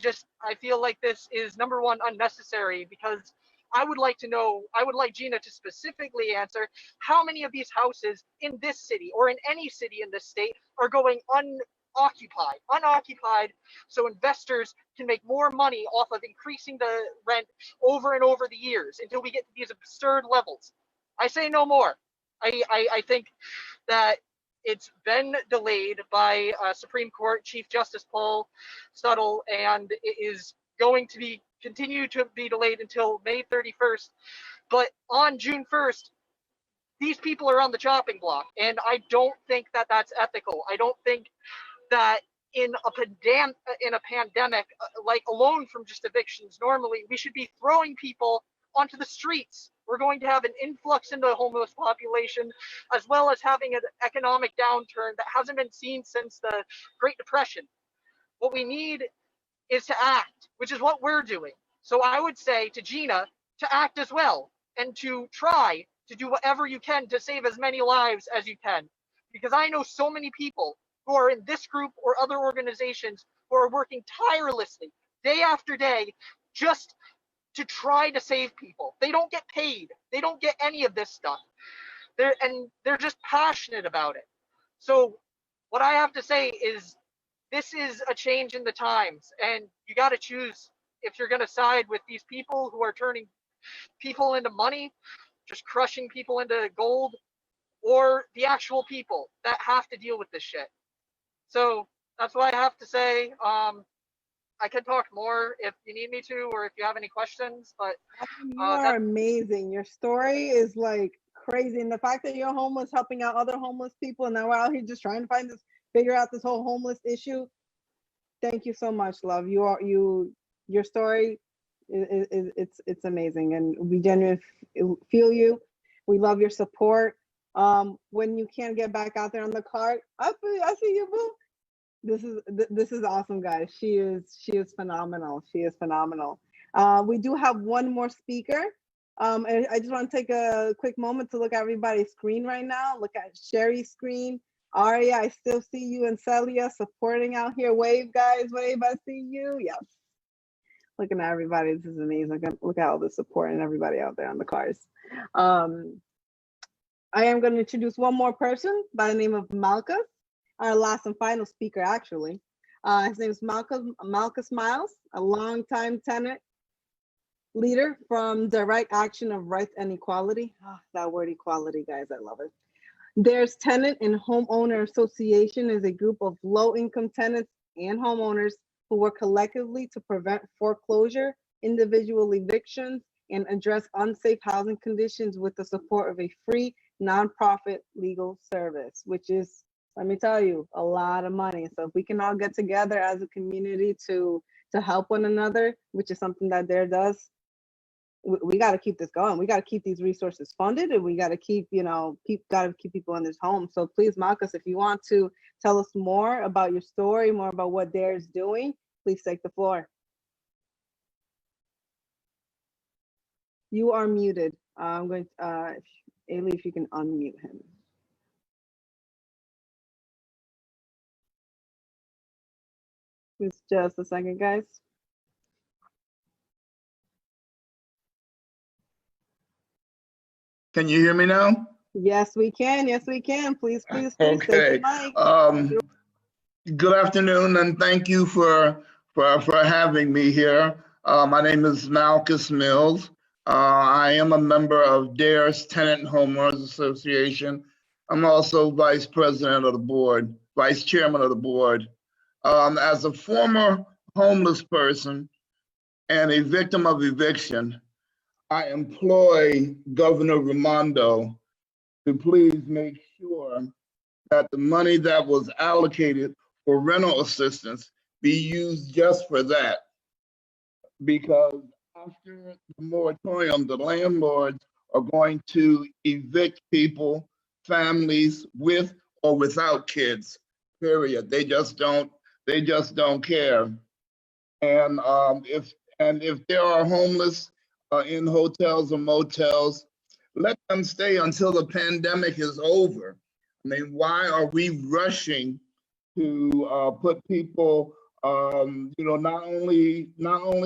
feel like this is, number one, unnecessary, because I would like Gina to specifically answer how many of these houses in this city or in any city in this state are going unoccupied, so investors can make more money off of increasing the rent over and over the years until we get to these absurd levels. I say no more. I think that it's been delayed by Supreme Court Chief Justice Paul Suttle, and it is going to continue to be delayed until May 31st. But on June 1st, these people are on the chopping block, and I don't think that that's ethical. I don't think that in a pandemic, like alone from just evictions, normally we should be throwing people onto the streets. We're going to have an influx in the homeless population, as well as having an economic downturn that hasn't been seen since the Great Depression. What we need is to act, which is what we're doing. So I would say to Gina to act as well, and to try to do whatever you can to save as many lives as you can. Because I know so many people who are in this group or other organizations who are working tirelessly day after day just to try to save people. They don't get paid. They don't get any of this stuff. They're just passionate about it. So what I have to say is, this is a change in the times, and you got to choose if you're going to side with these people who are turning people into money, just crushing people into gold, or the actual people that have to deal with this shit. So that's what I have to say. I can talk more if you need me to, or if you have any questions, but you are amazing. Your story is like crazy. And the fact that you're homeless, helping out other homeless people, and now we're out here just trying to figure out this whole homeless issue. Thank you so much, love. Your story it's amazing, and we genuinely feel you. We love your support. When you can't get back out there on the cart, I see you, boo. This is awesome, guys. She is phenomenal. She is phenomenal. We do have one more speaker. And I just want to take a quick moment to look at everybody's screen right now. Look at Sherry's screen. Aria, I still see you, and Celia supporting out here. Wave, guys, wave. I see you. Yes. Looking at everybody, this is amazing. Look at all the support and everybody out there on the cars. I am going to introduce one more person by the name of Malcolm. Our last and final speaker, actually. His name is Malcolm Miles, a longtime tenant leader from Direct Action of Rights and Equality. Oh, that word equality, guys, I love it. There's Tenant and Homeowner Association is a group of low-income tenants and homeowners who work collectively to prevent foreclosure, individual evictions, and address unsafe housing conditions with the support of a free nonprofit legal service, which is Let me tell you, a lot of money. So if we can all get together as a community to help one another, which is something that DARE does, we got to keep this going. We got to keep these resources funded, and we got to keep, got to keep people in this home. So please, Marcus, if you want to tell us more about your story, more about what DARE is doing, please take the floor. You are muted. I'm going to, Ailey, if you can unmute him. It's just a second, guys. Can you hear me now? Yes, we can. Yes, we can. Please, please, please. Okay. Take the mic. Good afternoon, and thank you for having me here. My name is Malchus Mills. I am a member of DARE's Tenant Homeowners Association. I'm also vice president of the board, vice chairman of the board. As a former homeless person and a victim of eviction, I employ Governor Raimondo to please make sure that the money that was allocated for rental assistance be used just for that. Because after the moratorium, the landlords are going to evict people, families with or without kids, period. They just don't care. And if there are homeless in hotels or motels, let them stay until the pandemic is over. I mean, why are we rushing to put people, not only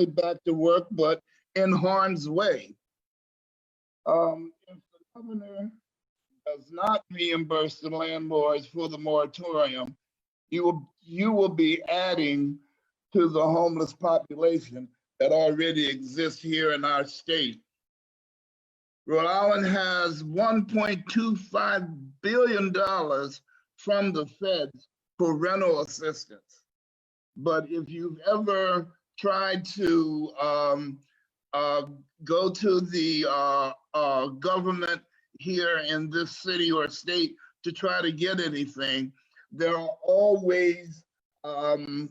back to work, but in harm's way? If the governor does not reimburse the landlords for the moratorium, you will be adding to the homeless population that already exists here in our state. Rhode Island has $1.25 billion from the feds for rental assistance. But if you've ever tried to go to the government here in this city or state to try to get anything, there are always, okay,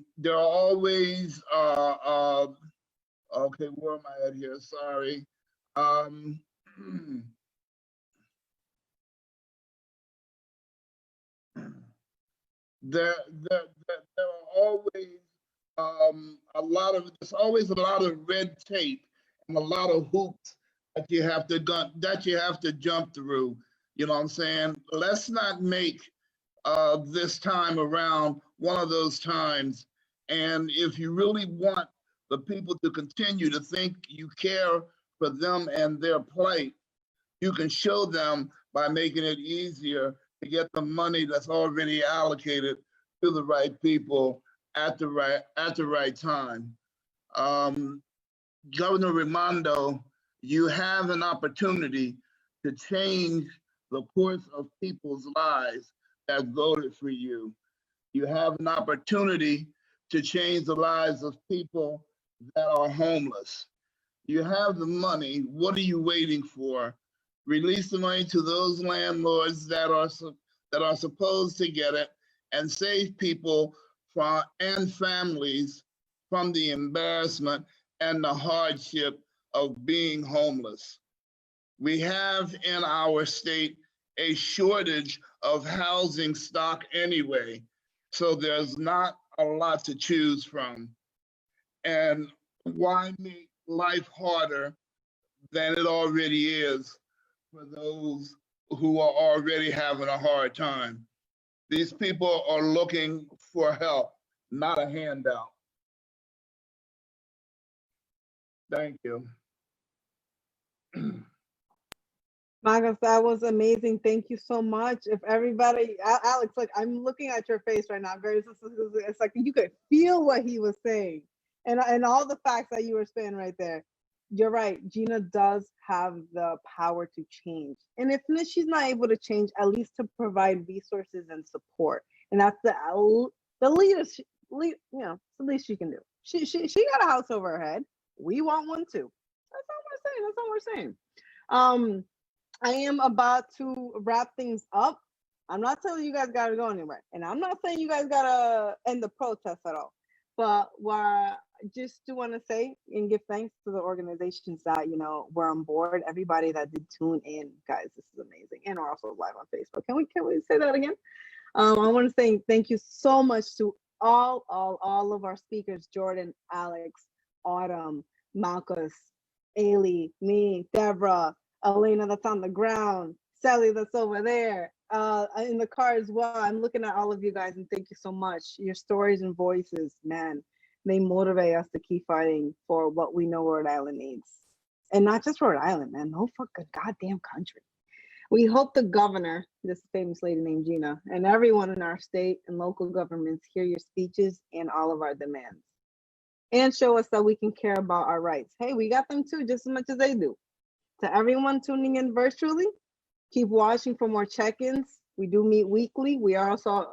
where am I at here? Sorry. There are always there's always a lot of red tape and a lot of hoops that you have to jump through. You know what I'm saying? Let's not make this time around one of those times. And if you really want the people to continue to think you care for them and their plight, you can show them by making it easier to get the money that's already allocated to the right people at the right time. Governor Raimondo, you have an opportunity to change the course of people's lives that voted for you. You have an opportunity to change the lives of people that are homeless. You have the money. What are you waiting for? Release the money to those landlords that are supposed to get it, and save people and families from the embarrassment and the hardship of being homeless. We have in our state a shortage of housing stock anyway, so there's not a lot to choose from. And why make life harder than it already is for those who are already having a hard time? These people are looking for help, not a handout. Thank you. Marcus, that was amazing. Thank you so much. If everybody, Alex, like I'm looking at your face right now, girl. It's like you could feel what he was saying, and all the facts that you were saying right there. You're right. Gina does have the power to change, and if she's not able to change, at least to provide resources and support, and that's the least she can do. She got a house over her head. We want one too. That's all we're saying. I am about to wrap things up. I'm not telling you guys gotta go anywhere. And I'm not saying you guys gotta end the protest at all. But what just do want to say and give thanks to the organizations that, you know, were on board, everybody that did tune in, guys, this is amazing. And we're also live on Facebook. Can we say that again? I want to say thank you so much to all of our speakers, Jordan, Alex, Autumn, Malcus, Ailey, me, Deborah, Elena that's on the ground, Sally that's over there, in the car as well. I'm looking at all of you guys and thank you so much. Your stories and voices, man, they motivate us to keep fighting for what we know Rhode Island needs. And not just Rhode Island, man, no fucking goddamn country. We hope the governor, this famous lady named Gina, and everyone in our state and local governments hear your speeches and all of our demands. And show us that we can care about our rights. Hey, we got them too, just as much as they do. To everyone tuning in virtually, keep watching for more check-ins. We do meet weekly. We are also,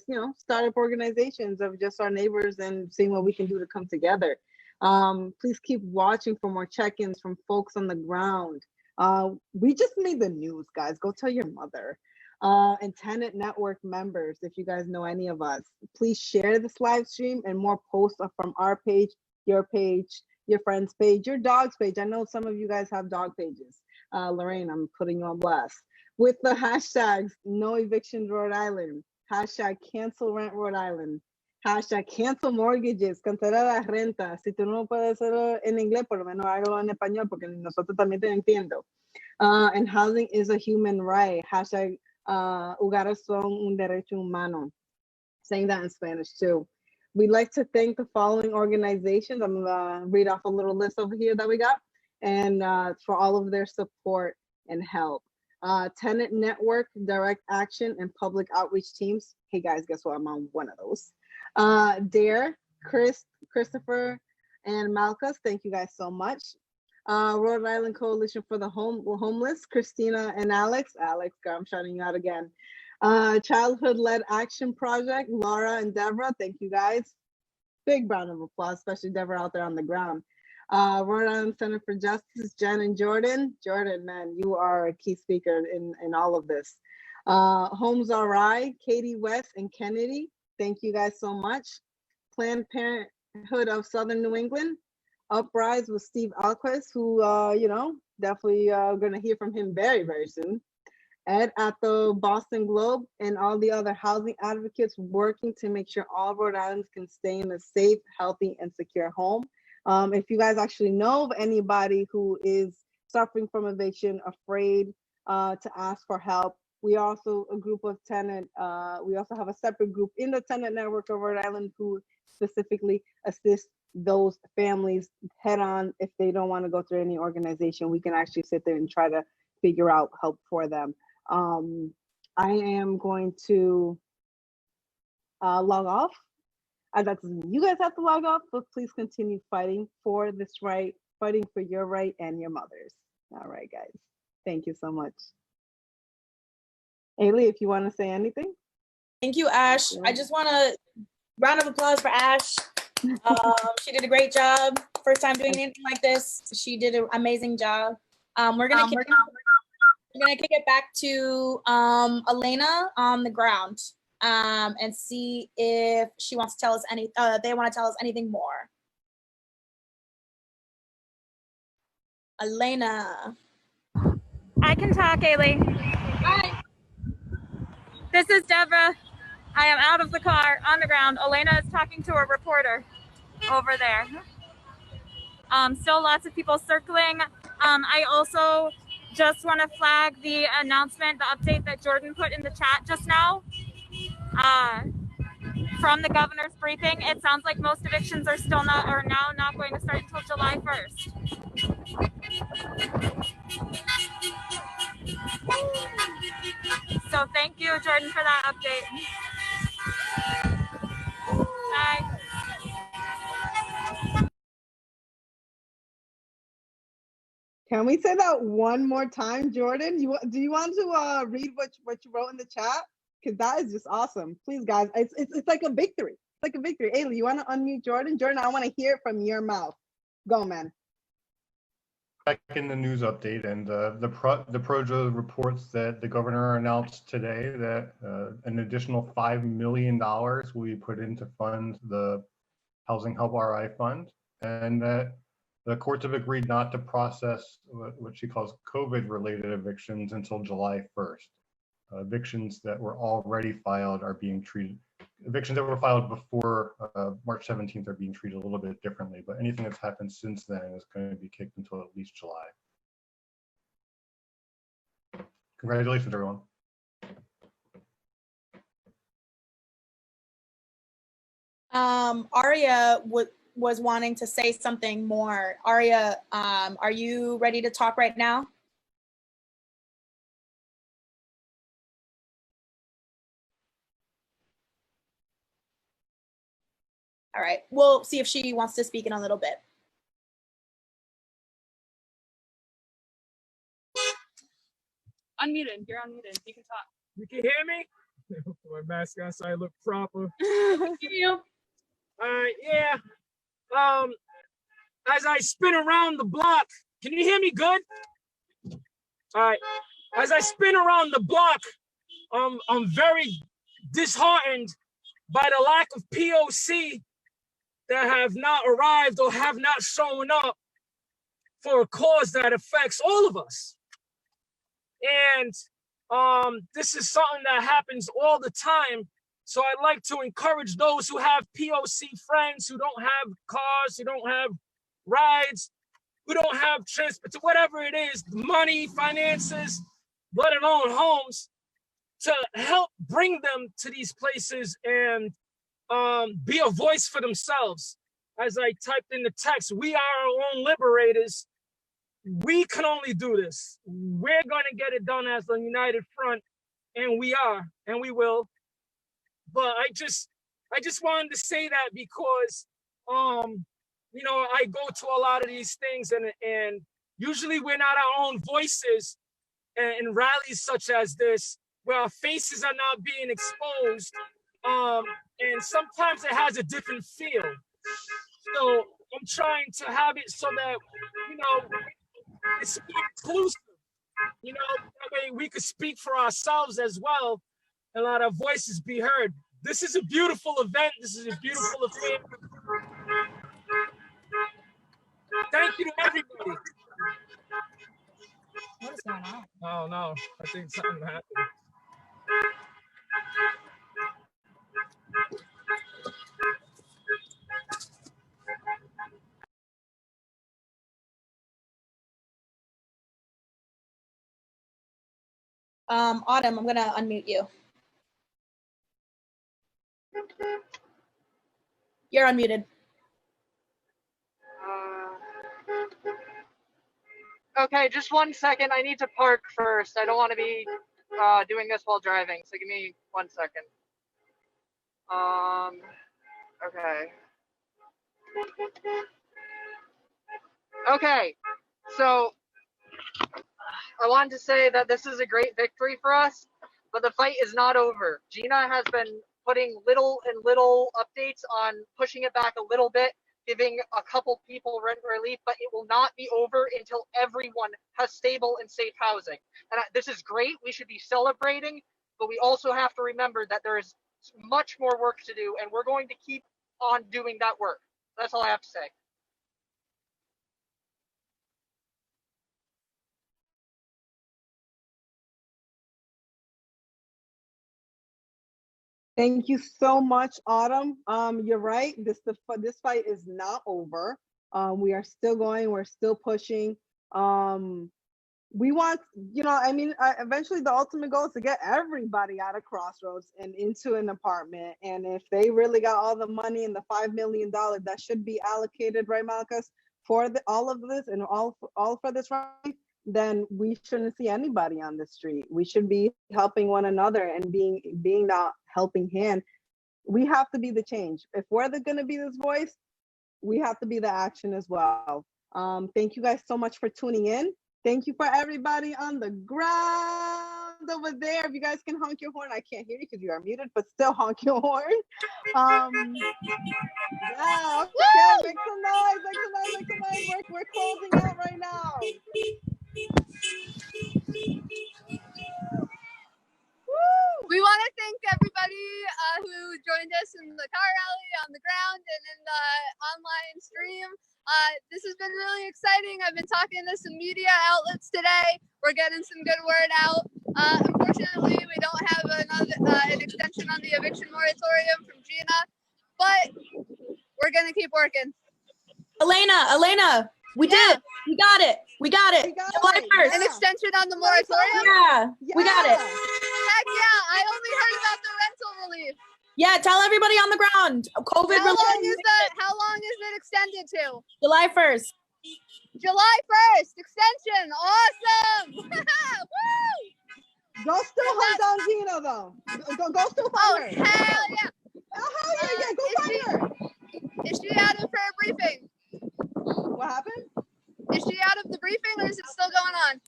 you know, startup organizations of just our neighbors and seeing what we can do to come together. Please keep watching for more check-ins from folks on the ground. We just made the news, guys. Go tell your mother. And Tenant Network members, if you guys know any of us, please share this live stream and more posts from our page, your friend's page, your dog's page. I know some of you guys have dog pages. Lorraine, I'm putting you on blast. With the hashtags No Evictions Rhode Island, hashtag Cancel Rent Rhode Island, hashtag Cancel Mortgages, cancela la renta. Si tú no puedes hacerlo en inglés, por lo menos hágalo en español, porque nosotros también te entiendo. And housing is a human right. Hashtag hogares son un derecho humano. Saying that in Spanish too. We'd like to thank the following organizations. I'm gonna read off a little list over here that we got, and for all of their support and help. Tenant Network, Direct Action, and Public Outreach Teams. Hey guys, guess what? I'm on one of those. Dare, Christopher, and Malcus, thank you guys so much. Rhode Island Coalition for the Homeless, Christina and Alex. Alex, I'm shouting you out again. Childhood-led Action Project, Laura and Deborah, thank you guys. Big round of applause, especially Deborah out there on the ground. Rhode Island Center for Justice, Jen and Jordan. Jordan, man, you are a key speaker in all of this. Homes RI, Katie West and Kennedy, thank you guys so much. Planned Parenthood of Southern New England, Uprise with Steve Alquist, who, you know, definitely going to hear from him very, very soon. Ed at the Boston Globe, and all the other housing advocates working to make sure all Rhode Islanders can stay in a safe, healthy, and secure home. If you guys actually know of anybody who is suffering from eviction, afraid to ask for help, we also a group of tenant, we also have a separate group in the Tenant Network of Rhode Island who specifically assist those families head on. If they don't want to go through any organization, we can actually sit there and try to figure out help for them. I am going to log off. That's you guys have to log off, but please continue fighting for this right, fighting for your right and your mother's. All right, guys. Thank you so much. Ailey, if you want to say anything. Thank you, Ash. I just want a round of applause for Ash. She did a great job. First time doing anything like this. She did an amazing job. We're gonna kick it back to Elena on the ground. And see if she wants to tell us they want to tell us anything more. Elena. I can talk, Ailey. Hi. This is Deborah. I am out of the car on the ground. Elena is talking to a reporter over there. Still lots of people circling. I also just want to flag the announcement, the update that Jordan put in the chat just now. From the governor's briefing, it sounds like most evictions are now not going to start until July 1st. So thank you, Jordan, for that update. Bye. Can we say that one more time, Jordan? Do you want to read what you wrote in the chat? Because that is just awesome. Please, guys, it's like a victory. It's like a victory. Ailey, you want to unmute Jordan? Jordan, I want to hear it from your mouth. Go, man. back in the news update, and the Projo reports that the governor announced today that an additional $5 million will be put in to fund the Housing Help RI Fund, and that the courts have agreed not to process what she calls COVID-related evictions until July 1st. Evictions that were already filed are being treated. Evictions that were filed before March 17th are being treated a little bit differently, but anything that's happened since then is going to be kicked until at least July. Congratulations, everyone. Aria was wanting to say something more. Aria, are you ready to talk right now? All right, we'll see if she wants to speak in a little bit. Unmuted, you're unmuted, you can talk. You can hear me? My mask on so I look proper. You. Yeah. As I spin around the block, can you hear me good? All right. As I spin around the block, I'm very disheartened by the lack of POC that have not arrived or have not shown up for a cause that affects all of us. And this is something that happens all the time. So I'd like to encourage those who have POC friends who don't have cars, who don't have rides, who don't have transport, whatever it is, money, finances, let alone homes, to help bring them to these places and be a voice for themselves. As I typed in the text, we are our own liberators. We can only do this. We're going to get it done as a united front, and we are, and we will. But I just wanted to say that because, you know, I go to a lot of these things, and usually we're not our own voices in rallies such as this, where our faces are not being exposed. And sometimes it has a different feel. So I'm trying to have it so that, you know, it's more inclusive. You know, that way we could speak for ourselves as well and let our voices be heard. This is a beautiful event. This is a beautiful affair. Thank you to everybody. What is going on? Oh no, I think something happened. Autumn, I'm gonna unmute you. You're unmuted. Okay, just 1 second. I need to park first. I don't want to be doing this while driving, so give me 1 second. Okay. Okay, so I wanted to say that this is a great victory for us, but the fight is not over. Gina has been putting little and little updates on pushing it back a little bit, giving a couple people rent relief, but it will not be over until everyone has stable and safe housing. And this is great. We should be celebrating, but we also have to remember that there is much more work to do, and we're going to keep on doing that work. That's all I have to say. Thank you so much, Autumn. You're right. This fight is not over. We are still going. We're still pushing. We want, you know, I mean, eventually the ultimate goal is to get everybody out of Crossroads and into an apartment. And if they really got all the money and the $5 million that should be allocated, right, Malcolm, for all of this and all for this right, then we shouldn't see anybody on the street. We should be helping one another and being that helping hand. We have to be the change. If we're going to be this voice, we have to be the action as well. Thank you guys so much for tuning in. Thank you for everybody on the ground. over there. If you guys can honk your horn, I can't hear you because you are muted, but still honk your horn. Yeah, okay, make some noise, make some noise, make some noise. We're closing out right now. We want to thank everybody who joined us in the car rally, on the ground, and in the online stream. This has been really exciting. I've been talking to some media outlets today. We're getting some good word out. Unfortunately, we don't have an extension on the eviction moratorium from Gina, but we're going to keep working. Elena, we did. We got it. July 1st. An extension on the moratorium? Yeah, we got it. Heck yeah, I only heard about the rental relief. Yeah, tell everybody on the ground. COVID How long is it extended to? July 1st. July 1st, extension. Awesome. Woo! Go still hunt down Gina though. Go still find her. Hell yeah. Oh, hell yeah, go find her. Is she out of her briefing? What happened? Is she out of the briefing or is it still going on?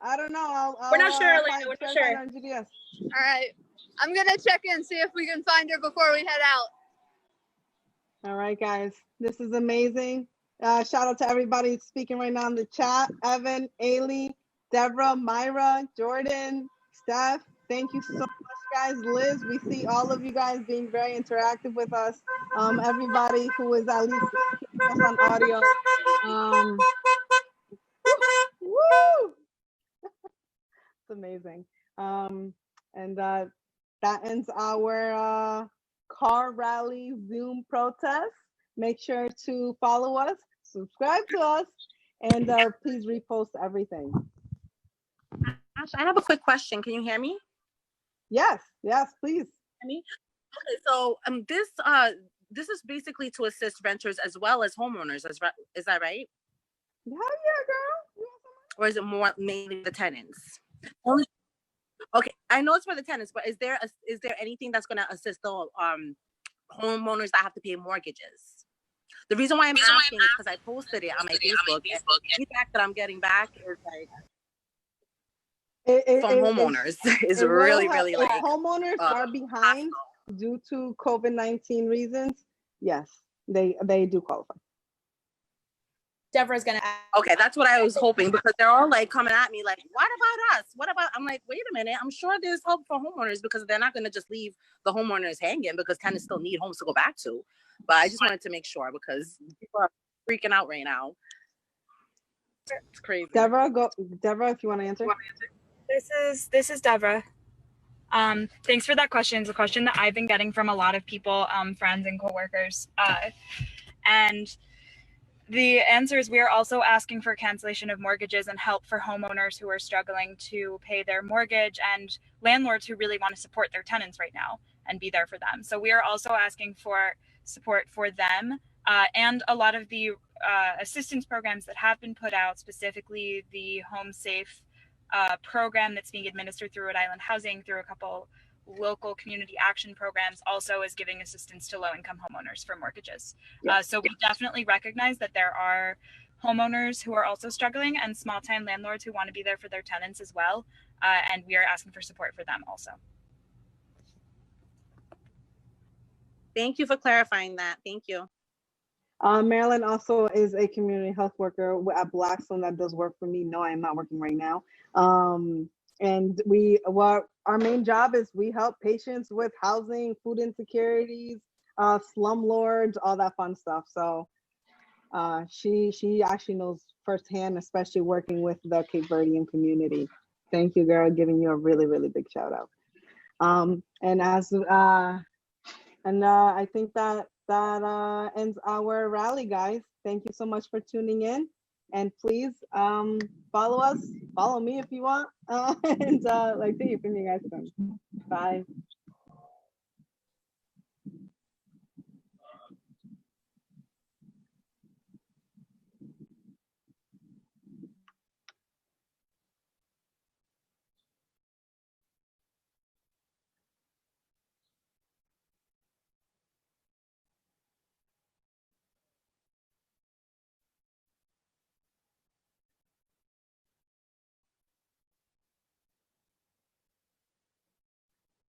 I don't know. We're not sure, Elena. We're not sure. All right. I'm going to check in, see if we can find her before we head out. All right, guys. This is amazing. Shout out to everybody speaking right now in the chat. Evan, Ailey, Deborah, Myra, Jordan, Steph. Thank you so much, guys. Liz, we see all of you guys being very interactive with us. Everybody who is at least keeping us on audio. Woo! It's amazing. And that ends our car rally Zoom protest. Make sure to follow us, subscribe to us, and please repost everything. Ash, I have a quick question. Can you hear me? Yes, please. Okay, so this is basically to assist renters as well as homeowners. Is that right? Yeah, girl. Or is it more mainly the tenants? Okay, I know it's for the tenants, but is there anything that's going to assist the homeowners that have to pay mortgages? The reason why I'm asking is because I posted it on my Facebook. And the feedback that I'm getting back is like from homeowners is really like homeowners are behind due to COVID-19 reasons. Yes, they do qualify. Deborah's gonna ask. Okay, that's what I was hoping, because they're all like coming at me like, what about us? What about? I'm like, wait a minute. I'm sure there's hope for homeowners, because they're not going to just leave the homeowners hanging, because tenants still need homes to go back to. But I just wanted to make sure, because people are freaking out right now. It's crazy. Deborah, if you want to answer. This is Deborah. Thanks for that question. It's a question that I've been getting from a lot of people, friends and coworkers. And the answer is we are also asking for cancellation of mortgages and help for homeowners who are struggling to pay their mortgage, and landlords who really want to support their tenants right now and be there for them. So we are also asking for support for them, and a lot of the assistance programs that have been put out, specifically the Home Safe program that's being administered through Rhode Island Housing through a couple local community action programs, also is giving assistance to low-income homeowners for mortgages. So we definitely recognize that there are homeowners who are also struggling and small-time landlords who want to be there for their tenants as well, and we are asking for support for them also. Thank you for clarifying that. Thank you. Marilyn also is a community health worker at Blackstone that does work for me. No, I am not working right now. And our main job is we help patients with housing, food insecurities, slumlords, all that fun stuff. So she actually knows firsthand, especially working with the Cape Verdean community. Thank you, girl, giving you a really, really big shout out. I think that ends our rally, guys. Thank you so much for tuning in. And please follow us, follow me if you want. And like, see you from you guys soon. Bye.